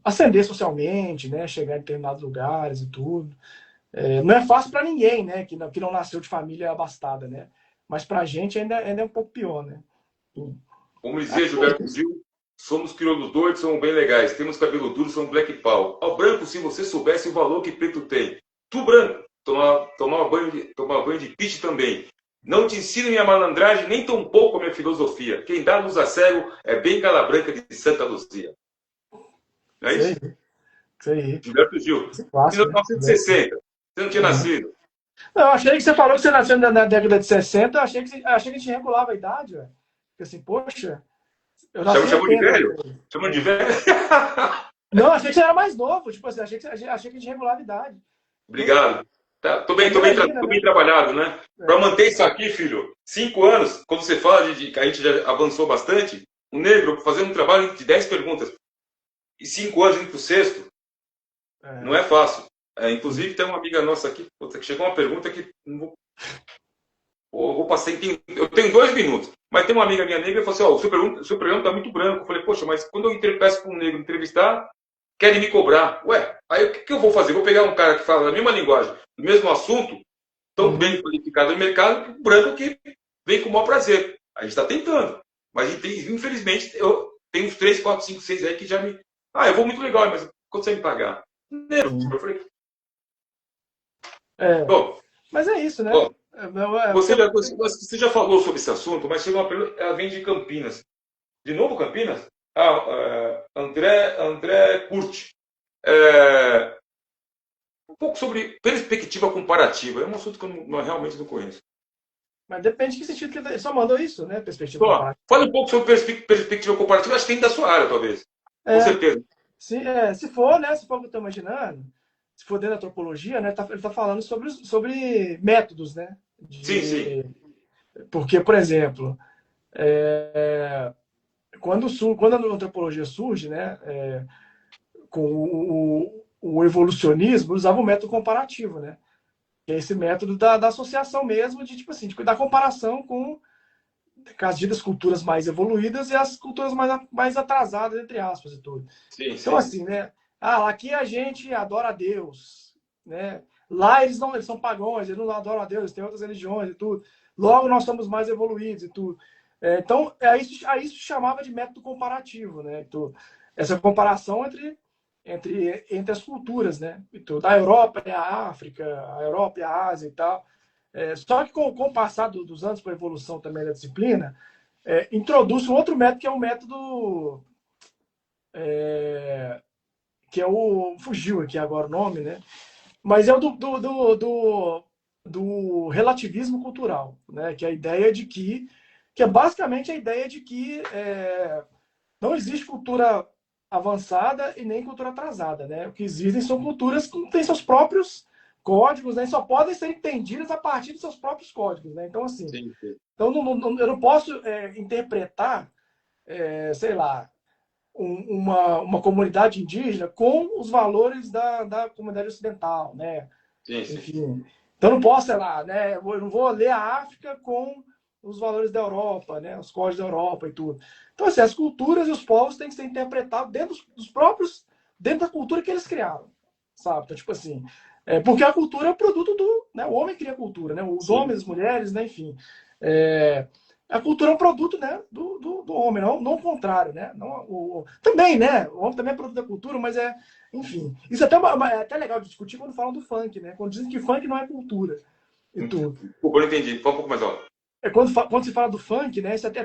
ascender socialmente, né? Chegar em determinados lugares e tudo. Não é fácil para ninguém, né? Que não nasceu de família abastada, né? Mas para a gente ainda é um pouco pior, né? Como dizia Gilberto Gil, somos crioulos doidos, somos bem legais. Temos cabelo duro, somos black power. Ao branco, se você soubesse o valor que preto tem. Tu, branco, tomar banho de pitch também. Não te ensino minha malandragem, nem tão pouco a minha filosofia. Quem dá luz a cego é bem cala branca de Santa Luzia. Não é Isso aí, isso? isso aí. Gilberto Gil. Esse clássico, né? 1960. Você não tinha Uhum. nascido. Não, eu achei que você falou que você nasceu na década de 60, eu achei que a gente regulava a idade, velho. Porque assim, poxa, eu nasci em Chamou de 80. velho? Chamou de velho? Não, achei que você era mais novo, tipo assim, achei que a gente regulava a idade. Poxa, Obrigado. Tá, mas imagina, tô bem né? trabalhado, né? Para É, manter isso aqui, filho, 5 anos, quando você fala que a gente já avançou bastante, o negro fazendo um trabalho de 10 perguntas e 5 anos indo para o sexto, não é, é fácil. Inclusive, tem uma amiga nossa aqui, puta, que chegou uma pergunta que não vou passar. Eu tenho 2 minutos, mas tem uma amiga minha negra que falou assim: Ó, o seu programa está muito branco. Eu falei: Poxa, mas quando eu peço para um negro entrevistar, querem me cobrar. Ué, aí o que eu vou fazer? Vou pegar um cara que fala a mesma linguagem, do mesmo assunto, tão uhum, bem qualificado no mercado, que o branco que vem com o maior prazer. A gente está tentando. Mas, infelizmente, eu tenho uns 3, 4, 5, 6 aí que já me. Ah, eu vou muito legal, mas quanto você vai me pagar? Dinheiro. sim. Eu falei: É, Bom, mas é isso, né? ó, você já falou sobre esse assunto, mas chegou uma pergunta, ela vem de Campinas. De novo Campinas? André Curti. É, um pouco sobre perspectiva comparativa. É um assunto que eu realmente não conheço. Mas depende de que sentido que ele só mandou isso, né? Perspectiva Só, comparativa. fale um pouco sobre perspectiva comparativa. Acho que tem da sua área, talvez. Com É, certeza. se for, né? Se for o que eu estou imaginando, se for dentro da antropologia, né? Ele tá falando sobre métodos, né? Sim, sim. Porque, por exemplo, quando a antropologia surge, né? Com o evolucionismo, usava o método comparativo, né? Que é esse método da associação mesmo, de tipo assim, da comparação com as ditas culturas mais evoluídas e as culturas mais atrasadas, entre aspas, e tudo. Sim, Então, sim. assim, né? Aqui a gente adora a Deus, né? Lá eles são pagãos, eles não adoram a Deus, eles têm outras religiões e tudo. Logo nós somos mais evoluídos e tudo. Então, isso chamava de método comparativo, né? Então, essa comparação entre as culturas, né? Então, da Europa e a África, a Europa e a Ásia e tal. Só que com o passar dos anos, com a evolução também da disciplina, introduz um outro método, que é o método que é fugiu aqui agora o nome, né? Mas é o do relativismo cultural, né? Que é a ideia de que que é basicamente a ideia de que não existe cultura avançada e nem cultura atrasada, né? O que existem são culturas que têm seus próprios códigos, né? E só podem ser entendidas a partir dos seus próprios códigos, né? Então, assim, Sim, sim. então, eu não posso interpretar, sei lá, uma comunidade indígena com os valores da comunidade ocidental, né? Sim, sim. Enfim, então não posso, sei lá, né? Eu não vou ler a África com os valores da Europa, né? Os códigos da Europa e tudo. Então, assim, as culturas e os povos têm que ser interpretados dentro dos próprios, dentro da cultura que eles criaram, sabe? Então, tipo assim, porque a cultura é o produto do, né? O homem cria a cultura, né? Os Sim. homens, as mulheres, né? Enfim, a cultura é um produto, né? Do homem, não o contrário, né? Não, também, né? O homem também é produto da cultura, mas enfim, isso é até legal de discutir quando falam do funk, né? Quando dizem que funk não é cultura e tudo. Desculpa, eu não entendi. Fala um pouco mais alto. Quando se fala do funk, né? Isso até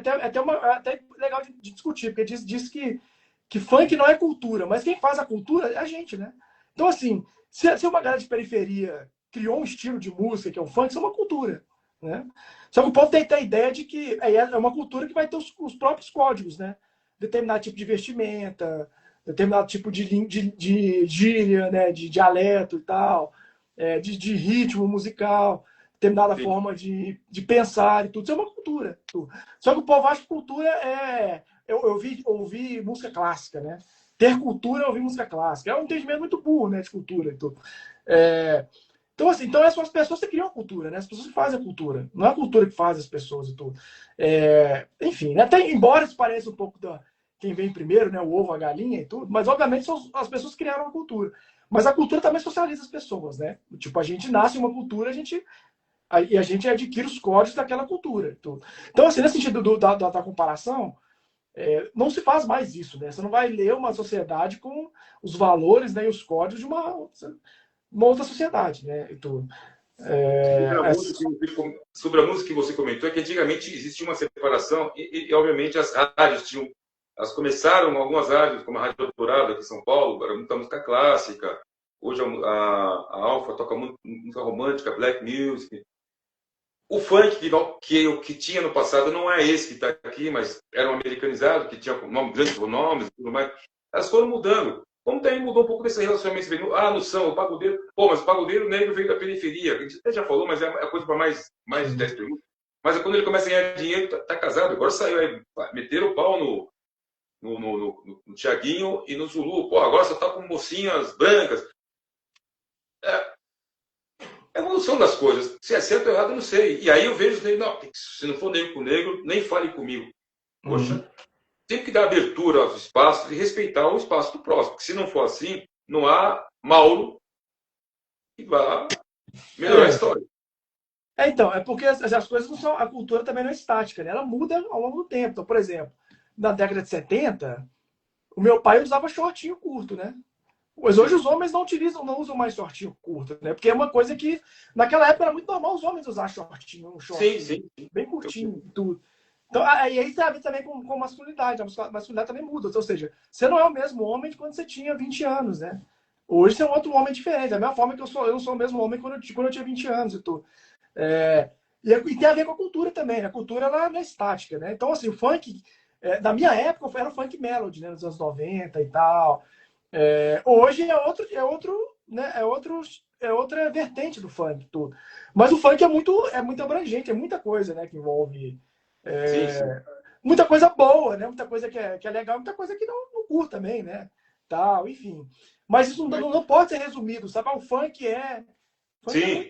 legal de discutir, porque diz que funk não é cultura, mas quem faz a cultura é a gente, né? Então, assim, se uma galera de periferia criou um estilo de música que é o funk, isso é uma cultura, né? Só que o povo tem a ideia de que é uma cultura que vai ter os próprios códigos, né? Determinado tipo de vestimenta, determinado tipo de gíria, né? De dialeto e tal, de ritmo musical, determinada Sim. forma de pensar e tudo. Isso é uma cultura. Tudo. Só que o povo acha que cultura é. Eu ouvi música clássica, né? Ter cultura é ouvir música clássica. É um entendimento muito burro, né? De cultura e tudo. Então, assim, então são as pessoas que criam a cultura, né? As pessoas que fazem a cultura. Não é a cultura que faz as pessoas e tudo. Enfim, né? Até, embora isso pareça um pouco da quem vem primeiro, né? O ovo, a galinha e tudo, mas obviamente são as pessoas que criaram a cultura. Mas a cultura também socializa as pessoas, né? Tipo, a gente nasce em uma cultura, e a gente adquire os códigos daquela cultura. Tudo. Então, assim, nesse sentido da comparação, não se faz mais isso, né? Você não vai ler uma sociedade com os valores, né, e os códigos de uma outra sociedade, né? E tudo. Sobre a música que você comentou, é que antigamente existia uma separação obviamente, as rádios tinham. Elas começaram, algumas rádios, como a Rádio Dourado aqui em São Paulo, era muita música clássica. Hoje a Alfa toca música romântica, black music. O funk que tinha no passado não é esse que está aqui, mas era um americanizado, que tinha grandes nomes e tudo mais. Elas foram mudando. Como também mudou um pouco desse relacionamento. No samba, o pagodeiro. Pô, mas o pagodeiro negro veio da periferia. A gente até já falou, mas é coisa para mais de 10 perguntas. Mas quando ele começa a ganhar dinheiro, tá casado. Agora saiu aí, meteram o pau no Thiaguinho e no Zulu. Pô, agora só tá com mocinhas brancas. A evolução das coisas. Se é certo ou errado, eu não sei. E aí eu vejo os negros, não, se não for negro com negro, nem fale comigo. Poxa, tem que dar abertura aos espaços e respeitar o espaço do próximo. Porque se não for assim, não há Mauro que vá melhorar a história. Então, é porque as coisas não são. A cultura também não é estática, né? Ela muda ao longo do tempo. Então, por exemplo, na década de 70, o meu pai usava shortinho curto, né? Mas hoje os homens não usam mais shortinho curto, né? Porque é uma coisa que naquela época era muito normal os homens usar shortinho, um shortinho Sim. bem curtinho e tudo. Então, aí tem a ver também com masculinidade. A masculinidade também muda. Ou seja, você não é o mesmo homem de quando você tinha 20 anos, né? Hoje você é um outro homem diferente. Da mesma forma que eu não sou o mesmo homem quando eu tinha 20 anos e tudo. E tem a ver com a cultura também, né? A cultura ela não é estática, né? Então, assim, o funk, da minha época, era o funk melody, né? Nos anos 90 e tal. Hoje né? É outra vertente do funk, tudo. Mas o funk é muito abrangente, é muita coisa, né? Que envolve Sim. muita coisa boa, né? Muita coisa que é legal, muita coisa que não curta também, né? Tal, enfim. Mas isso não pode ser resumido, sabe? O funk é Sim.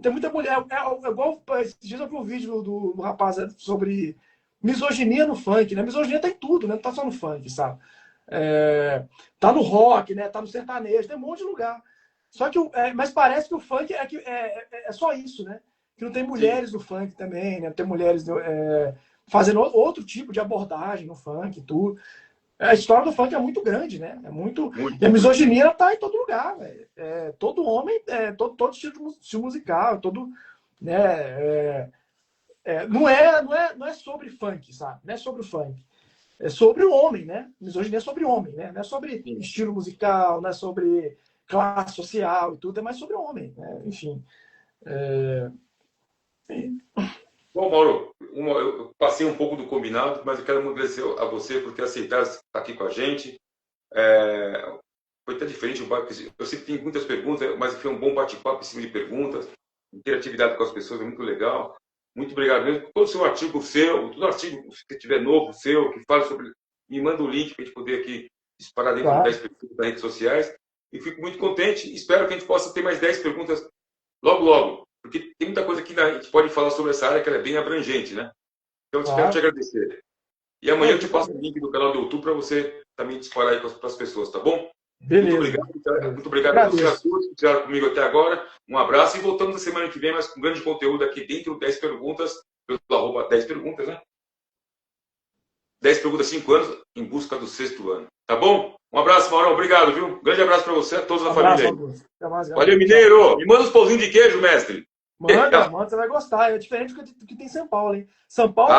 tem muita mulher. Igual esses dias eu vi um vídeo do rapaz sobre misoginia no funk, né? Misoginia tá em tudo, né? Não tá só no funk, sabe? Tá no rock, né? Tá no sertanejo, tem um monte de lugar. Só que mas parece que o funk é só isso, né? Que não tem mulheres no funk também, né? Tem mulheres fazendo outro tipo de abordagem no funk e tudo. A história do funk é muito grande, né? E a misoginia ela tá em todo lugar, velho. Todo homem, todo estilo musical, todo, né? Não é sobre funk, sabe? Não é sobre o funk. É sobre o homem, né? Misoginia é sobre o homem, né? Não é sobre estilo musical, não é sobre classe social e tudo, é mais sobre o homem, né? Enfim. Bom, Mauro, eu passei um pouco do combinado, mas eu quero agradecer a você por ter aceitado estar aqui com a gente. Foi até diferente, eu sempre tenho muitas perguntas, mas foi um bom bate-papo em cima de perguntas, interatividade com as pessoas é muito legal. Muito obrigado mesmo. Todo seu artigo seu, todo artigo que tiver novo seu, que fale sobre, me manda o link para a gente poder aqui disparar dentro de 10 perguntas das redes sociais. E fico muito contente. Espero que a gente possa ter mais 10 perguntas logo, logo. Porque tem muita coisa que a gente pode falar sobre essa área que ela é bem abrangente, né? Então, eu quero te agradecer. E amanhã eu te passo o link do canal do YouTube para você também disparar aí para as pessoas, tá bom? Beleza. Muito obrigado a vocês todos que estiveram comigo até agora. Um abraço e voltamos na semana que vem, mas com grande conteúdo aqui dentro do 10 perguntas, pelo @10 perguntas, né? 10 perguntas, 5 anos, em busca do 6º ano. Tá bom? Um abraço, Maurão. Obrigado, viu? Grande abraço para você e a todos da família aí. Valeu, Mineiro. Me manda uns pãozinhos de queijo, mestre. Manda, você vai gostar. É diferente do que tem em São Paulo, hein? São Paulo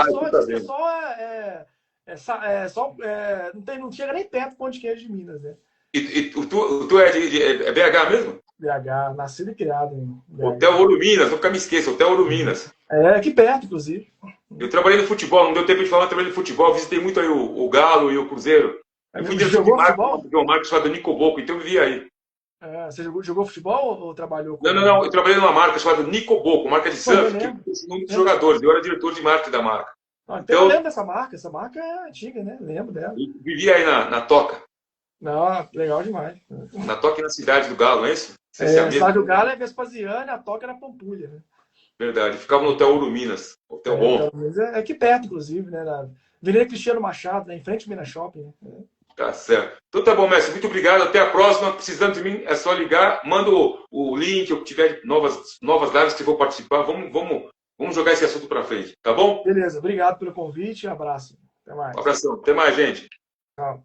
não chega nem perto do pão de queijo de Minas, né? E tu é BH mesmo? BH, nascido e criado em BH. Hotel Ouro Minas, nunca me esqueço, Hotel Ouro Minas. Aqui perto, inclusive. Eu trabalhei no futebol, não deu tempo de falar, eu trabalhei no futebol, visitei muito aí o Galo e o Cruzeiro. Eu fui diretor de marketing de uma marca chamada Nicoboco, então eu vivia aí. Você jogou futebol ou trabalhou com... Não, eu trabalhei numa marca chamada Nicoboco, marca de surf, que tem muitos jogadores, eu era diretor de marketing da marca. Então eu lembro dessa marca, essa marca é antiga, né? Lembro dela. Eu vivia aí na Toca. Não, legal demais. Na Toca e na Cidade do Galo, não é isso? A Cidade do Galo é Vespasiano e a Toca era Pampulha, né? Verdade, ficava no Hotel Ouro Minas, hotel bom. É aqui perto, inclusive, né? Na Avenida Cristiano Machado, né? Em frente ao Minas Shopping. Né? Tá certo. Então tá bom, mestre. Muito obrigado. Até a próxima. Precisando de mim, é só ligar. Manda o link, eu tiver novas lives que eu vou participar. Vamos jogar esse assunto para frente. Tá bom? Beleza. Obrigado pelo convite. Um abraço. Até mais. Um abração. Até mais, gente. Tchau.